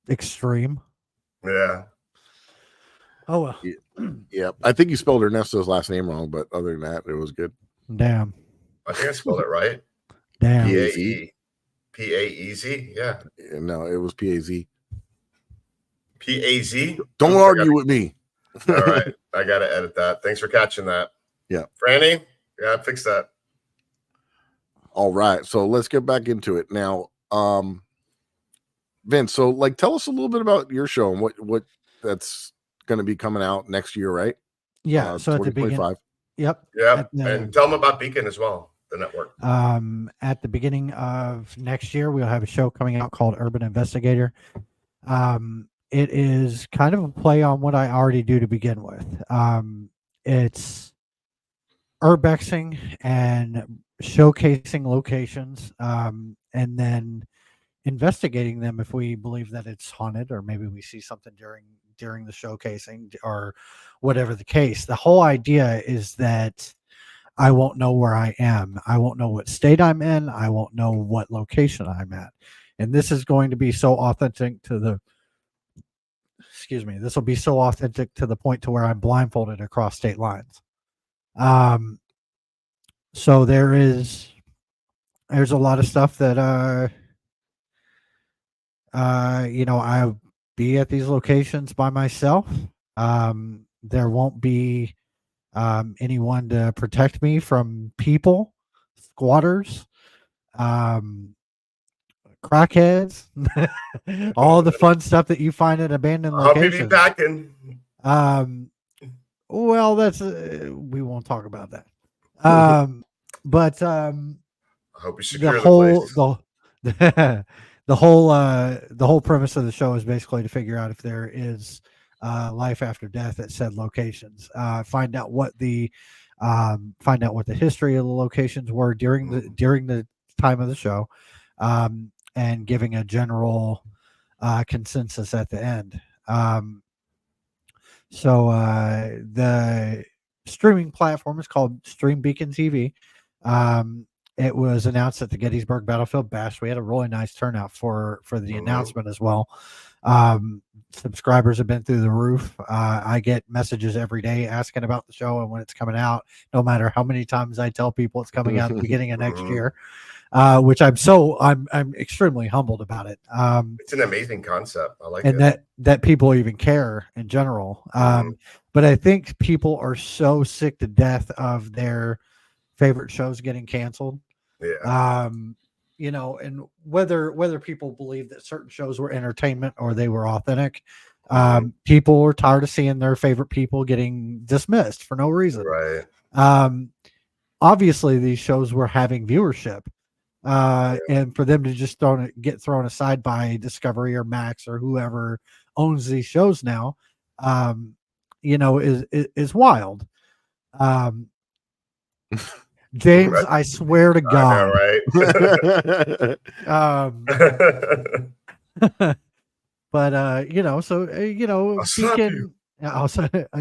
D: extreme.
B: Yeah.
D: Oh well.
C: Yeah, I think you spelled Ernesto's last name wrong, but other than that, it was good.
D: Damn.
B: I think I spelled it right.
D: Damn.
B: P-A-E-Z? Yeah.
C: No, it was P-A-Z.
B: P-A-Z?
C: Don't argue with me.
B: All right. I got to edit that. Thanks for catching that.
C: Yeah.
B: Franny? Yeah, fix that.
C: All right. So let's get back into it now. Vince, so like tell us a little bit about your show and what that's going to be coming out next year, right?
D: Yeah. So at the beginning. Yep.
B: Yep. And tell them about Beacon as well, the network.
D: At the beginning of next year, we'll have a show coming out called Urban Investigator. It is kind of a play on what I already do to begin with. It's urbexing and showcasing locations, and then investigating them if we believe that it's haunted, or maybe we see something during the showcasing, or whatever the case. The whole idea is that I won't know where I am. I won't know what state I'm in. I won't know what location I'm at. And this is going to be so authentic to the this will be so authentic to the point to where I'm blindfolded across state lines. So there's a lot of stuff that I'll be at these locations by myself. There won't be anyone to protect me from people, squatters, crackheads, all the fun stuff that you find in abandoned locations.
B: I'll be packing.
D: Well, that's we won't talk about that. But
B: I hope you secure
D: the whole premise of the show is basically to figure out if there is life after death at said locations. Find out what the history of the locations were during the time of the show, and giving a general consensus at the end. So the streaming platform is called Stream Beacon TV. It was announced at the Gettysburg Battlefield Bash. We had a really nice turnout for the announcement as well. Subscribers have been through the roof. I get messages every day asking about the show and when it's coming out, no matter how many times I tell people it's coming out at the beginning of next year, which I'm extremely humbled about it.
B: It's an amazing concept. I like
D: it. And that people even care in general. But I think people are so sick to death of their favorite shows getting canceled.
B: Yeah.
D: And whether people believe that certain shows were entertainment or they were authentic, people were tired of seeing their favorite people getting dismissed for no reason.
B: Right.
D: Obviously these shows were having viewership, and for them to just get thrown aside by Discovery or Max or whoever owns these shows now, is wild. James, right. I swear to God.
B: I know,
D: right? But Beacon, I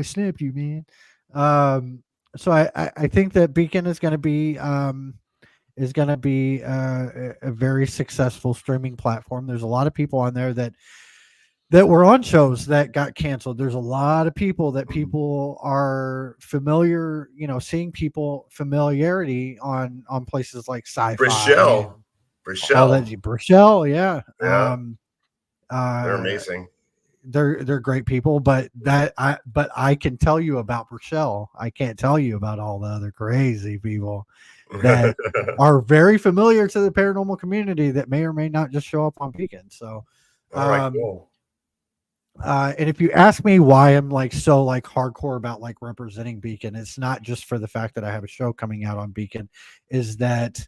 D: snap you, man. So I think that Beacon is going to be a very successful streaming platform. There's a lot of people on there that were on shows that got canceled. There's a lot of people that people are familiar, seeing familiarity on places like Sci-Fi. Brichelle, yeah.
B: They're amazing.
D: They're great people, but I can tell you about Brichelle. I can't tell you about all the other crazy people that are very familiar to the paranormal community that may or may not just show up on Beacon. So,
B: cool.
D: And if you ask me why I'm so hardcore about representing Beacon, it's not just for the fact that I have a show coming out on Beacon. Is that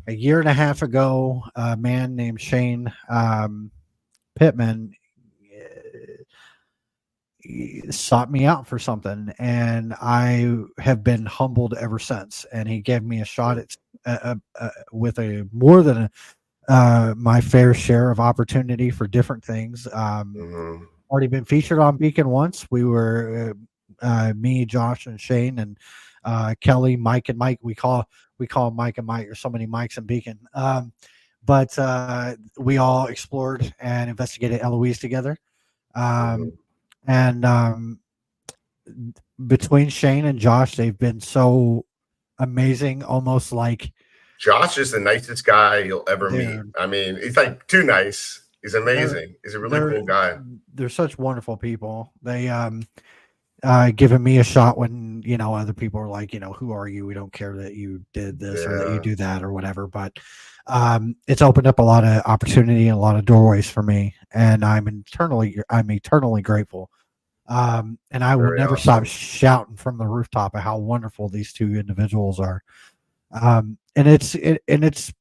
D: a year and a half ago, a man named Shane Pittman, sought me out for something, and I have been humbled ever since. And he gave me a shot at with a more than my fair share of opportunity for different things. Already been featured on Beacon once. We were me, Josh, and Shane, and Kelly, Mike, and Mike. We call Mike and Mike. There's so many Mikes in Beacon. But we all explored and investigated Eloise together. And between Shane and Josh, they've been so amazing, almost like
B: Josh is the nicest guy you'll ever meet. I mean, he's like too nice. He's amazing. He's a really cool guy.
D: They're such wonderful people. They given me a shot when, you know, other people are like, you know, who are you? We don't care that you did this or that you do that or whatever. But it's opened up a lot of opportunity and a lot of doorways for me, and I'm eternally grateful. And I will never stop shouting from the rooftop of how wonderful these two individuals are. And it's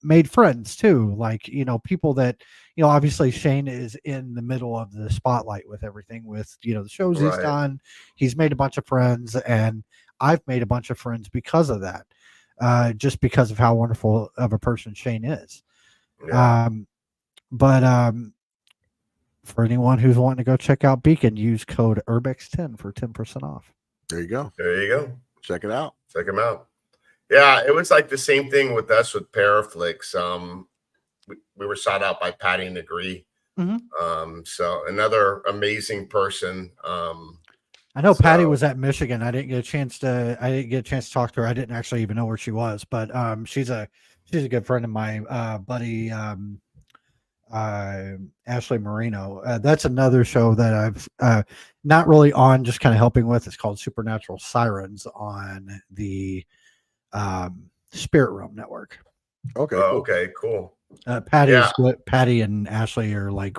D: made friends too, like, you know, people that, you know, obviously Shane is in the middle of the spotlight with everything, with, you know, the shows he's done. He's made a bunch of friends, and I've made a bunch of friends because of that, just because of how wonderful of a person Shane is. But for anyone who's wanting to go check out Beacon, use code URBEX10 for 10% off.
C: There you go.
B: There you go.
C: Check it out.
B: Check them out. Yeah, it was like the same thing with us with Paraflix. We were sought out by Patty and Agree. So another amazing person.
D: I know Patty was at Michigan. I didn't get a chance to talk to her. I didn't actually even know where she was, but she's a good friend of my buddy Ashley Marino. That's another show that I've not really on, just kind of helping with. It's called Supernatural Sirens on the Spirit Realm Network.
C: Okay.
B: Okay, cool.
D: Patty and Ashley are like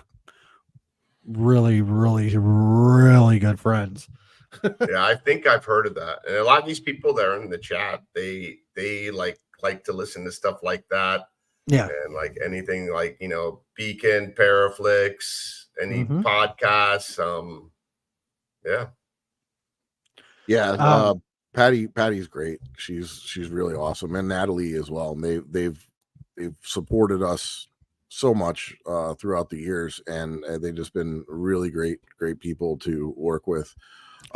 D: really, really, really good friends.
B: Yeah, I think I've heard of that. And a lot of these people that are in the chat, they like to listen to stuff like that.
D: Yeah.
B: And like anything like, you know, Beacon, Paraflix, any podcasts.
C: Patty's great. She's really awesome, and Natalie as well. And they've supported us so much throughout the years, and they've just been really great people to work with.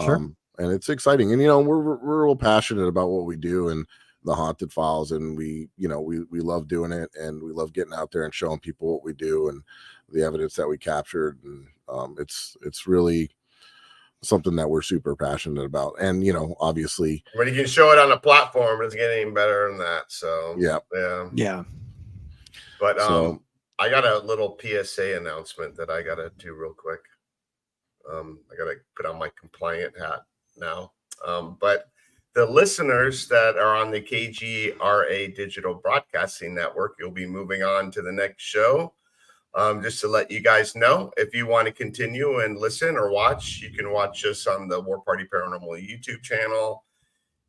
D: Sure.
C: And it's exciting, and you know, we're real passionate about what we do and the Haunted Files, and we love doing it, and we love getting out there and showing people what we do and the evidence that we captured, and it's really something that we're super passionate about. And you know, obviously
B: when you can show it on a platform, it's getting better than that. So yeah. But I got a little PSA announcement that I gotta do real quick. I gotta put on my compliant hat now. But the listeners that are on the KGRA Digital Broadcasting Network, you'll be moving on to the next show. Just to let you guys know, if you want to continue and listen or watch, you can watch us on the War Party Paranormal YouTube channel.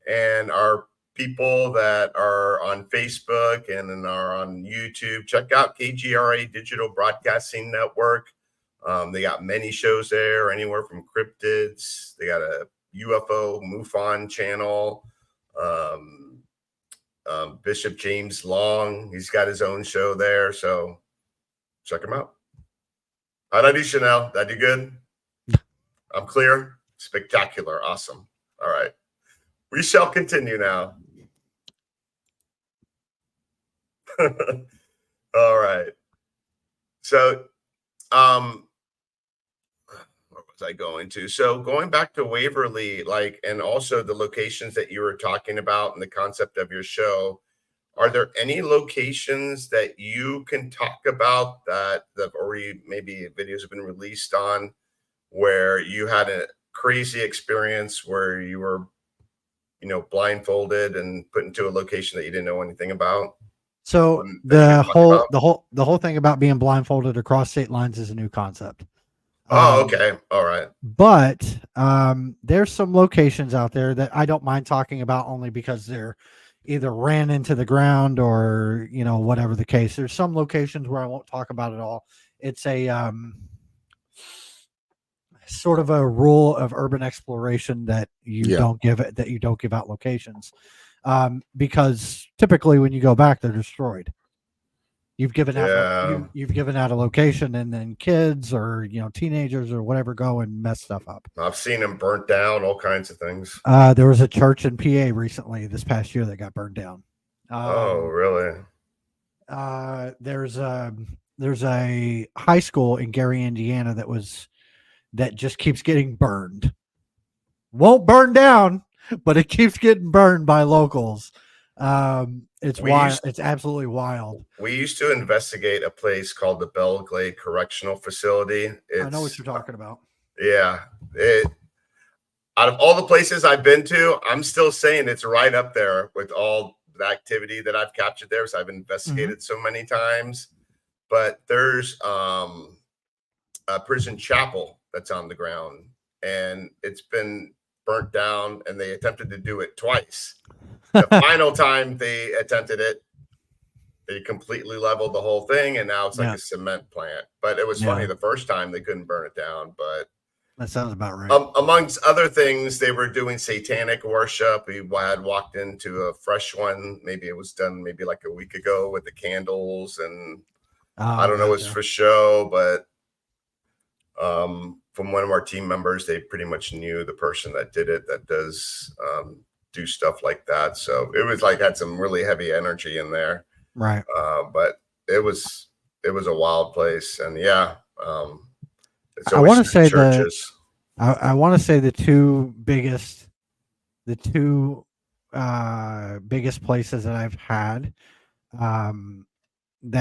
B: And our people that are on Facebook and are on YouTube, check out KGRA Digital Broadcasting Network. They got many shows there, anywhere from cryptids. They got a UFO MUFON channel. Bishop James Long, he's got his own show there. So check him out. How'd I do, Chanel? Did I do good? I'm clear. Spectacular. Awesome. All right. We shall continue now. All right. So, what was I going to? So going back to Waverly, like, and also the locations that you were talking about and the concept of your show, are there any locations that you can talk about that already maybe videos have been released on where you had a crazy experience where you were, you know, blindfolded and put into a location that you didn't know anything about?
D: So the whole thing about being blindfolded across state lines is a new concept.
B: Oh, okay. All right.
D: But there's some locations out there that I don't mind talking about, only because they're either ran into the ground or, you know, whatever the case. There's some locations where I won't talk about it all. It's a sort of a rule of urban exploration that you
C: Yeah.
D: don't give out locations, because typically when you go back, they're destroyed. You've given out
B: Yeah.
D: you've given out a location, and then kids or teenagers or whatever go and mess stuff up.
B: I've seen them burnt down, all kinds of things.
D: There was a church in PA recently this past year that got burned down.
B: Oh, really?
D: There's a high school in Gary, Indiana that just keeps getting burned. Won't burn down, but it keeps getting burned by locals. It's wild. It's absolutely wild.
B: We used to investigate a place called the Belglade Correctional Facility.
D: I know what you're talking about.
B: Yeah. Out of all the places I've been to, I'm still saying it's right up there with all the activity that I've captured there. So I've investigated so many times. But there's a prison chapel that's on the ground, and it's been burnt down, and they attempted to do it twice. The final time they attempted it, they completely leveled the whole thing, and now it's like a cement plant. But it was funny the first time they couldn't burn it down. But
D: that sounds about right.
B: Amongst other things, they were doing satanic worship. We had walked into a fresh one. Maybe it was done maybe like a week ago with the candles, and I don't know, it's for show, but from one of our team members, they pretty much knew the person that did it, that does do stuff like that. So it was like had some really heavy energy in there,
D: right?
B: But it was a wild place, and it's
D: I want to say
B: churches.
D: I want to say the two biggest places that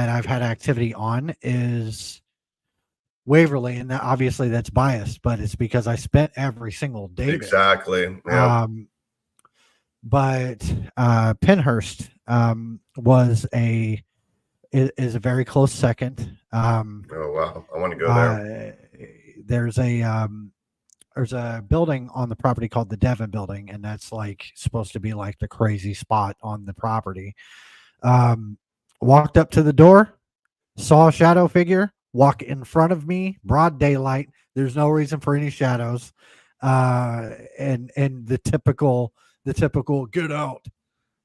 D: I've had activity on is Waverly, and obviously that's biased, but it's because I spent every single day there.
B: Exactly. Yeah.
D: But Penhurst is a very close second.
B: Oh wow, I want to go there.
D: There's a building on the property called the Devon Building, and that's like supposed to be like the crazy spot on the property. Walked up to the door, saw a shadow figure walk in front of me, broad daylight. There's no reason for any shadows, and the typical get out,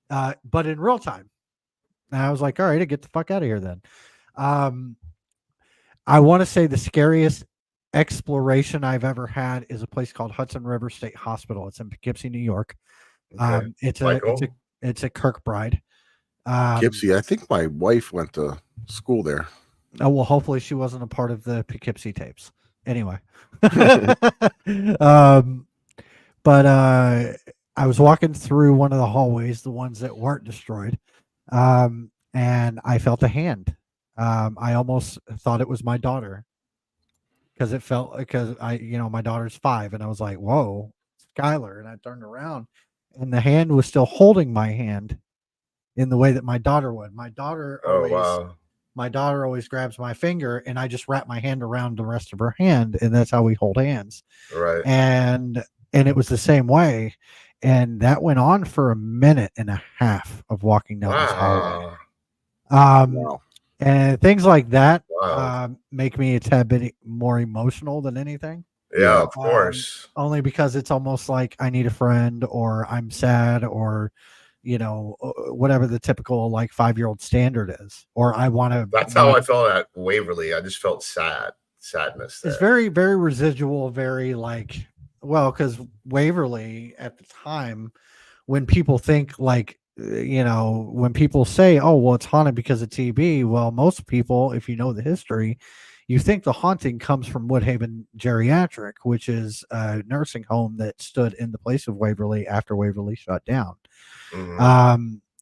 D: but in real time. And I was like, all right, get the fuck out of here then. I want to say the scariest exploration I've ever had is a place called Hudson River State Hospital. It's in Poughkeepsie, New York.
B: Okay.
D: It's a Kirkbride.
C: Poughkeepsie. I think my wife went to school there.
D: Oh, well, hopefully she wasn't a part of the Poughkeepsie tapes. Anyway. But I was walking through one of the hallways, the ones that weren't destroyed, and I felt a hand. I almost thought it was my daughter, because my daughter's 5, and I was like, whoa, Skylar. And I turned around, and the hand was still holding my hand in the way that my daughter would. My daughter always grabs my finger, and I just wrap my hand around the rest of her hand, and that's how we hold hands.
B: Right.
D: And it was the same way, and that went on for a minute and a half of walking down this hallway.
C: Wow.
D: And things like that
B: Wow.
D: make me a tad bit more emotional than anything.
B: Yeah, of course.
D: Only because it's almost like I need a friend, or I'm sad, or whatever the typical like 5-year-old standard is, or I want to.
B: That's how I felt at Waverly. I just felt sadness there.
D: It's very, very residual, very like, well, because Waverly at the time, when people think like, when people say, oh, well, it's haunted because of TB, well, most people, if you know the history, you think the haunting comes from Woodhaven Geriatric, which is a nursing home that stood in the place of Waverly after Waverly shut down.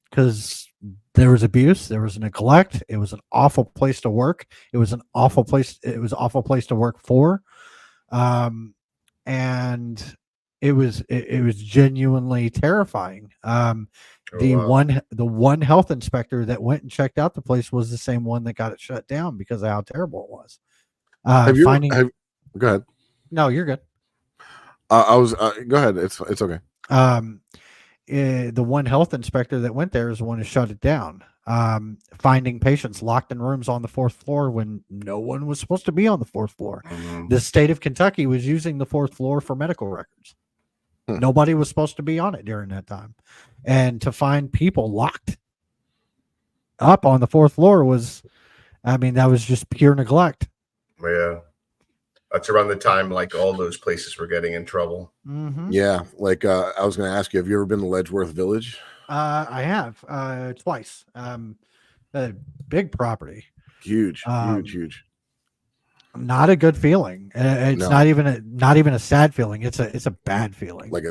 D: Because there was abuse, there was neglect. It was an awful place to work. It was an awful place. It was an awful place to work for. And it was genuinely terrifying. The one health inspector that went and checked out the place was the same one that got it shut down because of how terrible it was.
C: Go ahead.
D: No, you're good.
C: Go ahead. It's okay.
D: the one health inspector that went there is the one who shut it down. Finding patients locked in rooms on the 4th floor when no one was supposed to be on the 4th floor. The state of Kentucky was using the 4th floor for medical records. Nobody was supposed to be on it during that time. And to find people locked up on the 4th floor was, I mean, that was just pure neglect.
B: Yeah. That's around the time like all those places were getting in trouble.
C: Yeah. Like I was going to ask you, have you ever been to Ledgeworth Village?
D: I have twice. A big property.
C: Huge.
D: Not a good feeling. It's
C: No.
D: not even a sad feeling. It's a bad feeling.
C: Like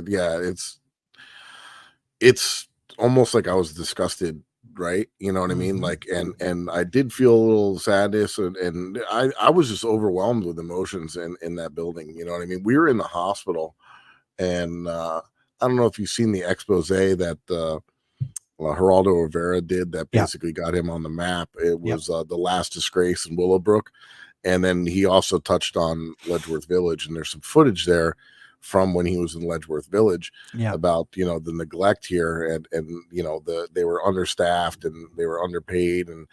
C: it's almost like I was disgusted, right? You know what I mean? Like, and I did feel a little sadness, and I was just overwhelmed with emotions in that building. You know what I mean? We were in the hospital, and I don't know if you've seen the expose that Geraldo Rivera did that basically got him on the map. It was the last disgrace in Willowbrook. And then he also touched on Ledgeworth Village, and there's some footage there from when he was in Ledgeworth Village about, you know, the neglect here, and you know, they were understaffed and they were underpaid, and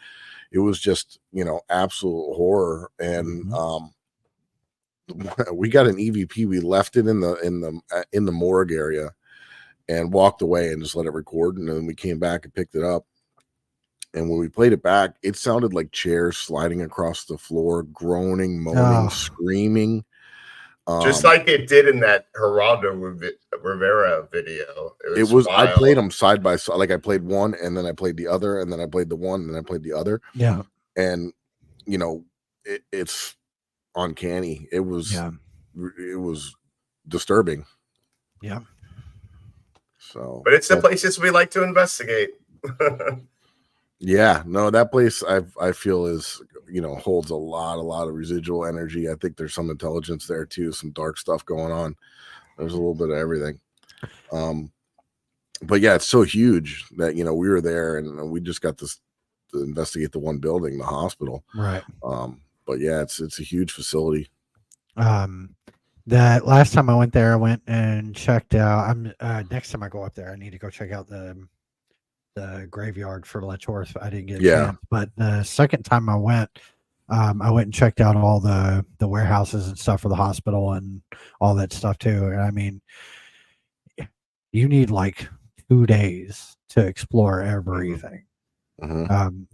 C: it was just, you know, absolute horror. And we got an EVP. We left it in the morgue area and walked away and just let it record, and then we came back and picked it up. And when we played it back, it sounded like chairs sliding across the floor, groaning, moaning, screaming.
B: Just like it did in that Geraldo Rivera video.
C: It was I played them side by side. Like I played one, and then I played the other, and then I played the one, and then I played the other.
D: Yeah.
C: And, you know, it's uncanny. It was disturbing.
D: Yeah.
C: So,
B: but it's the places we like to investigate.
C: Yeah, no, that place I feel is, you know, holds a lot of residual energy. I think there's some intelligence there too, some dark stuff going on. There's a little bit of everything. But yeah, it's so huge that, you know, we were there and we just got to investigate the one building, the hospital.
D: Right.
C: But yeah, it's a huge facility.
D: That last time I went there, I went and checked out. Next time I go up there, I need to go check out the graveyard for Letchworth. I didn't get a chance, but the second time I went and checked out all the warehouses and stuff for the hospital and all that stuff too. And I mean, you need like 2 days to explore everything.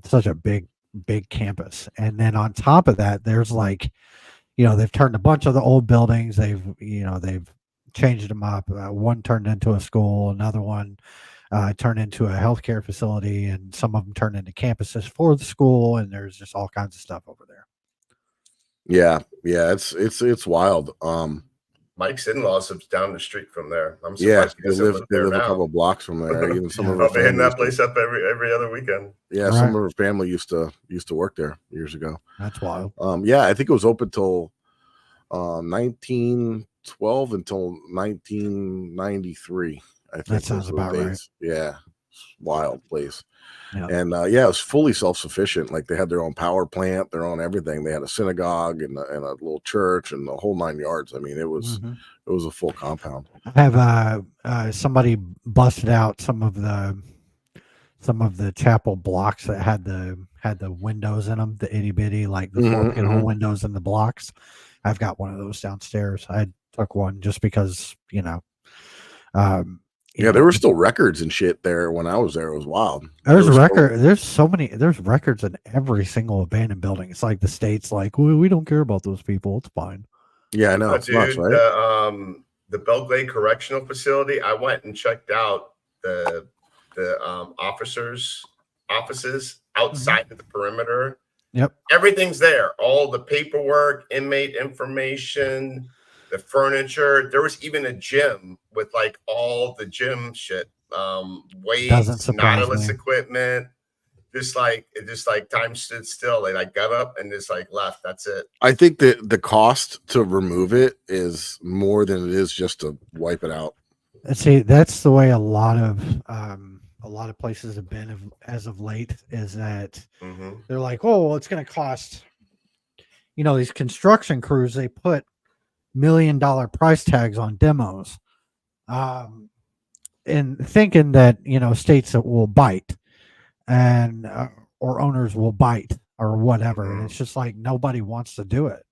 D: Such a big campus. And then on top of that, there's like, you know, they've turned a bunch of the old buildings. They've changed them up. One turned into a school, another one turned into a healthcare facility, and some of them turned into campuses for the school, and there's just all kinds of stuff over there.
C: Yeah, it's wild.
B: Mike's in-laws lives down the street from there. I'm
C: surprised
B: he doesn't live there
C: a
B: now.
C: couple blocks from there. Even some of
B: I'll be hitting that place up every other weekend.
C: Yeah, some of her family used to work there years ago.
D: That's wild.
C: Yeah, I think it was open till 1912 until 1993. I think
D: that sounds about right.
C: Yeah, wild place.
D: Yeah.
C: And it was fully self-sufficient. Like they had their own power plant, their own everything. They had a synagogue and a little church and the whole 9 yards. I mean, it was a full compound.
D: I have somebody busted out some of the chapel blocks that had the windows in them, the itty bitty, like the 4 pinhole windows in the blocks. I've got one of those downstairs. I took one just because, you know.
C: There were still records and shit there when I was there. It was wild.
D: There's records in every single abandoned building. It's like the state's like, we don't care about those people. It's fine.
C: Yeah, I know. It's nuts, right?
B: The Belgrade Correctional Facility, I went and checked out the officers' offices outside of the perimeter.
D: Yep.
B: Everything's there. All the paperwork, inmate information, the furniture. There was even a gym with like all the gym shit, weights, Nautilus equipment. Just like time stood still. They like got up and just like left. That's it.
C: I think that the cost to remove it is more than it is just to wipe it out.
D: See, that's the way a lot of places have been as of late. Is that they're like, oh, well, it's going to cost. You know, these construction crews, they put $1 million price tags on demos. and thinking that states that will bite and or owners will bite or whatever, and it's just like nobody wants to do it.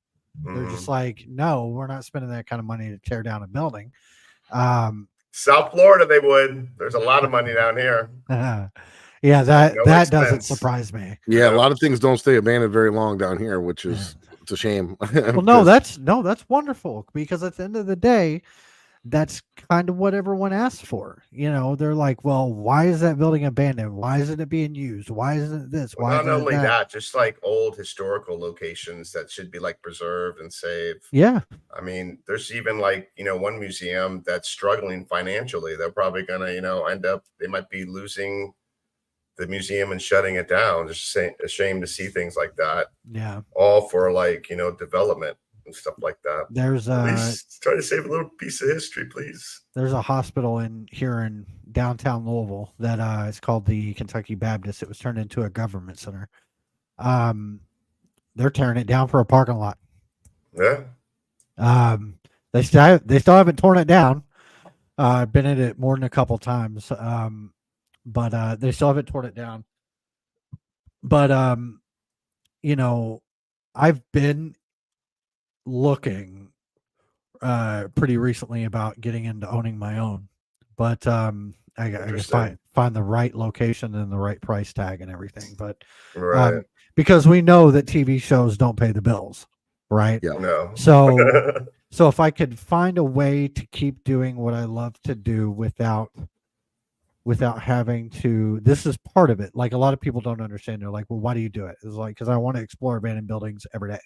D: They're just like, no, we're not spending that kind of money to tear down a building.
B: South Florida, they would. There's a lot of money down here.
D: Yeah, that
B: No
D: doesn't
B: expense.
D: surprise me.
C: Yeah, a lot of things don't stay abandoned very long down here, which is it's a shame.
D: Well, no, that's wonderful, because at the end of the day, that's kind of what everyone asks for. They're like, well, why is that building abandoned? Why isn't it being used? Why isn't it this? Why
B: Not
D: isn't
B: only
D: it
B: that, just like old historical locations that should be like preserved and saved.
D: Yeah.
B: I mean, there's even like, one museum that's struggling financially. They're probably going to, end up, they might be losing the museum and shutting it down. Just a shame to see things like that.
D: Yeah.
B: All for like, development and stuff like that.
D: There's
B: At least try to save a little piece of history, please.
D: There's a hospital here in downtown Louisville that it's called the Kentucky Baptist. It was turned into a government center. They're tearing it down for a parking lot.
B: Yeah.
D: They still haven't torn it down. I've been in it more than a couple times. But they still haven't torn it down. But I've been looking pretty recently about getting into owning my own, but I gotta find the right location and the right price tag and everything. But
B: right.
D: Because we know that TV shows don't pay the bills, right?
C: Yeah.
B: No.
D: So if I could find a way to keep doing what I love to do without having to, this is part of it. Like, a lot of people don't understand. They're like, well, why do you do it? It's like, because I want to explore abandoned buildings every day.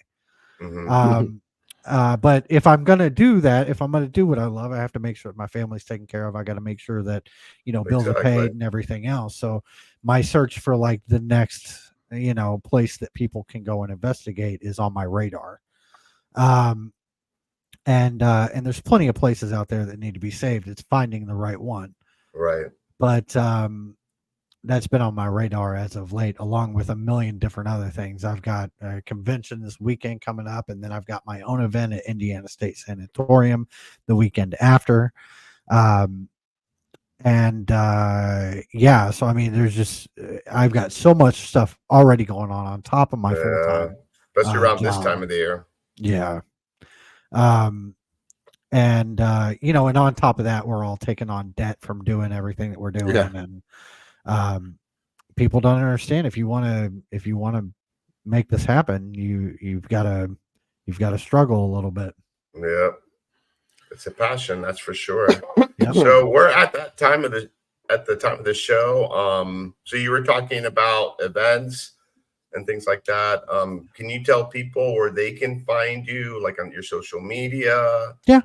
D: But if I'm going to do that, if I'm going to do what I love, I have to make sure my family's taken care of. I got to make sure that, bills are paid and everything else. So my search for like the next, place that people can go and investigate is on my radar. And there's plenty of places out there that need to be saved. It's finding the right one.
B: Right.
D: But that's been on my radar as of late, along with a million different other things. I've got a convention this weekend coming up, and then I've got my own event at Indiana State Sanatorium the weekend after. So I mean, there's just I've got so much stuff already going on top of my full time,
B: especially around this time of the year.
D: Yeah. And on top of that, we're all taking on debt from doing everything that we're doing. Yeah. And people don't understand, if you want to make this happen, you've got to struggle a little bit.
B: Yeah. It's a passion, that's for sure. Yep. So we're at the time of the show. So you were talking about events and things like that. Can you tell people where they can find you, like on your social media?
D: Yeah.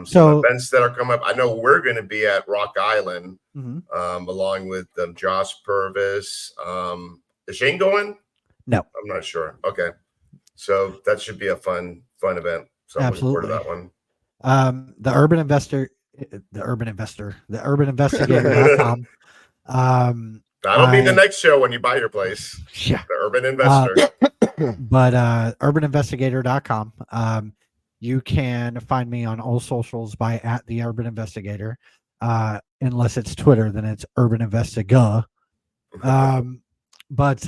B: Some events that are coming up. I know we're going to be at Rock Island, along with Josh Purvis. Is Shane going?
D: No,
B: I'm not sure. Okay, so that should be a fun event. So I'm looking forward to that one.
D: The Urban Investigator.com.
B: That'll be the next show when you buy your place.
D: Yeah.
B: The Urban Investor.
D: But urbaninvestigator.com. You can find me on all socials by @the Urban Investigator. Unless it's Twitter, then it's Urban Investiga. But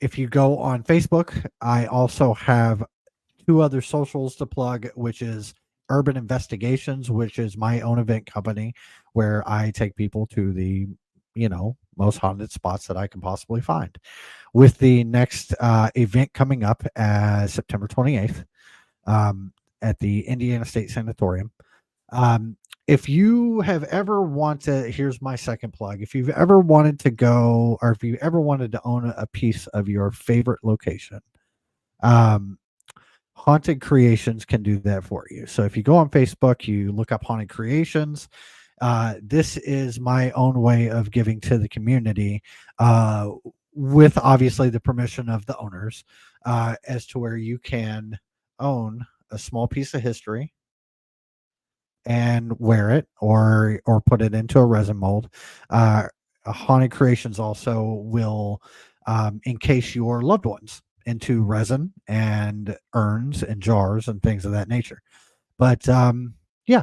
D: if you go on Facebook, I also have 2 other socials to plug, which is Urban Investigations, which is my own event company where I take people to the, most haunted spots that I can possibly find. With the next event coming up September 28th at the Indiana State Sanatorium. If you have ever wanted, here's my second plug. If you've ever wanted to go, or if you ever wanted to own a piece of your favorite location, Haunted Creations can do that for you. So if you go on Facebook, you look up Haunted Creations. This is my own way of giving to the community, with obviously the permission of the owners, as to where you can own a small piece of history and wear it or put it into a resin mold. Haunted Creations also will encase your loved ones into resin and urns and jars and things of that nature. But yeah,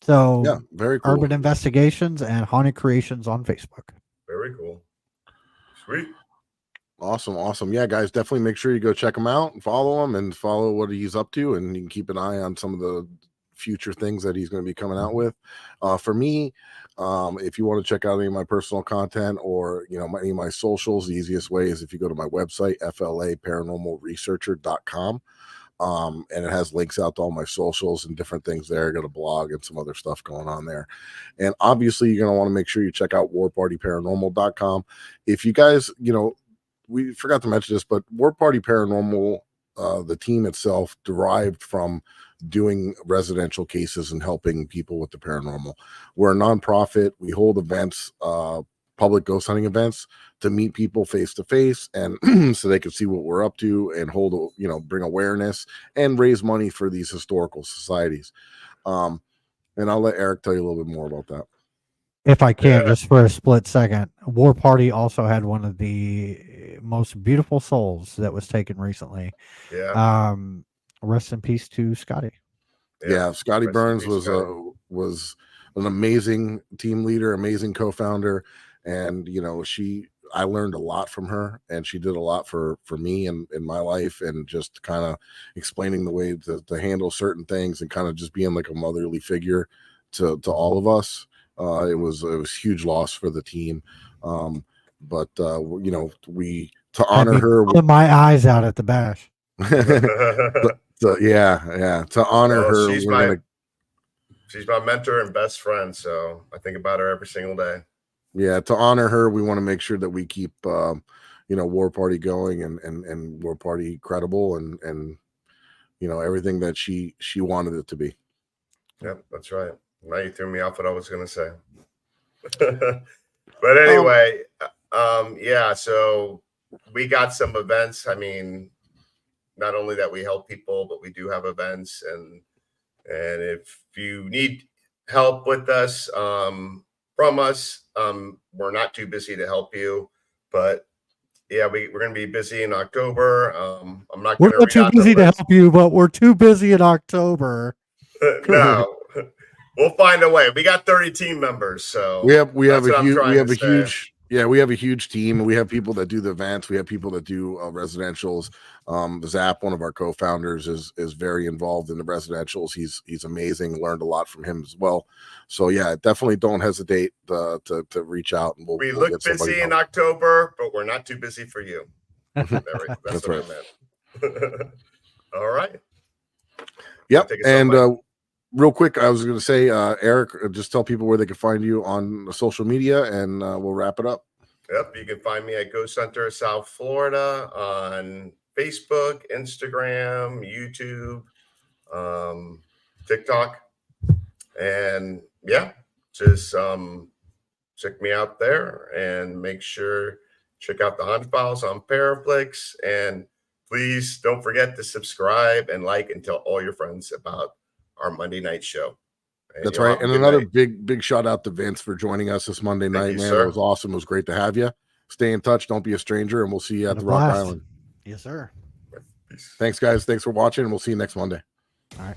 D: So
C: Yeah, very cool.
D: Urban Investigations and Haunted Creations on Facebook.
B: Very cool. Sweet.
C: Awesome. Yeah, guys, definitely make sure you go check him out and follow him and follow what he's up to, and you can keep an eye on some of the future things that he's going to be coming out with. For me, if you want to check out any of my personal content or any of my socials, the easiest way is if you go to my website, flaparanormalresearcher.com. And it has links out to all my socials and different things there. I got a blog and some other stuff going on there. And obviously you're going to want to make sure you check out warpartyparanormal.com. If you guys, we forgot to mention this, but War Party Paranormal, the team itself derived from doing residential cases and helping people with the paranormal. We're a nonprofit. We hold events, public ghost hunting events, to meet people face to face, and so they can see what we're up to and bring awareness and raise money for these historical societies. And I'll let Eric tell you a little bit more about that.
D: If I can, just for a split second, War Party also had one of the most beautiful souls that was taken recently.
B: Yeah.
D: Rest in peace to Scotty.
C: Yeah, Scotty Burns was an amazing team leader, amazing co-founder, and I learned a lot from her, and she did a lot for me and in my life, and just kind of explaining the way to handle certain things and kind of just being like a motherly figure to all of us. It was a huge loss for the team. But we, to honor her,
D: pulling my eyes out at the bash.
C: To honor her,
B: she's my mentor and best friend, so I think about her every single day.
C: Yeah, to honor her, we want to make sure that we keep War Party going and War Party credible and everything that she wanted it to be.
B: Yep, that's right. Now you threw me off what I was going to say. But anyway, so we got some events. I mean, not only that we help people, but we do have events, and if you need help with us, from us, we're not too busy to help you, but yeah, we're going to be busy in October. I'm not going to
D: We're too busy to help you, but we're too busy in October.
B: No, we'll find a way. We got 30 team members, so
C: we have a huge team, and we have people that do the events. We have people that do residentials. Zap, one of our co-founders, is very involved in the residentials. He's amazing. Learned a lot from him as well. So yeah, definitely don't hesitate to reach out, and
B: we'll look busy in October, but we're not too busy for you. That's what
C: right.
B: I meant. All right.
C: Yep. And real quick, I was going to say, Eric, just tell people where they can find you on social media, and we'll wrap it up.
B: Yep. You can find me at Ghost Hunter South Florida on Facebook, Instagram, YouTube, TikTok. And yeah, just check me out there, and make sure check out the Hunt Files on Paraflix. And please don't forget to subscribe and like, and tell all your friends about our Monday night show. And
C: that's right. And another big shout out to Vince for joining us this Monday night, man. It was awesome. It was great to have you. Stay in touch. Don't be a stranger, and we'll see you at the Rock Island.
D: Yes, sir.
C: Thanks, guys. Thanks for watching, and we'll see you next Monday.
D: All right.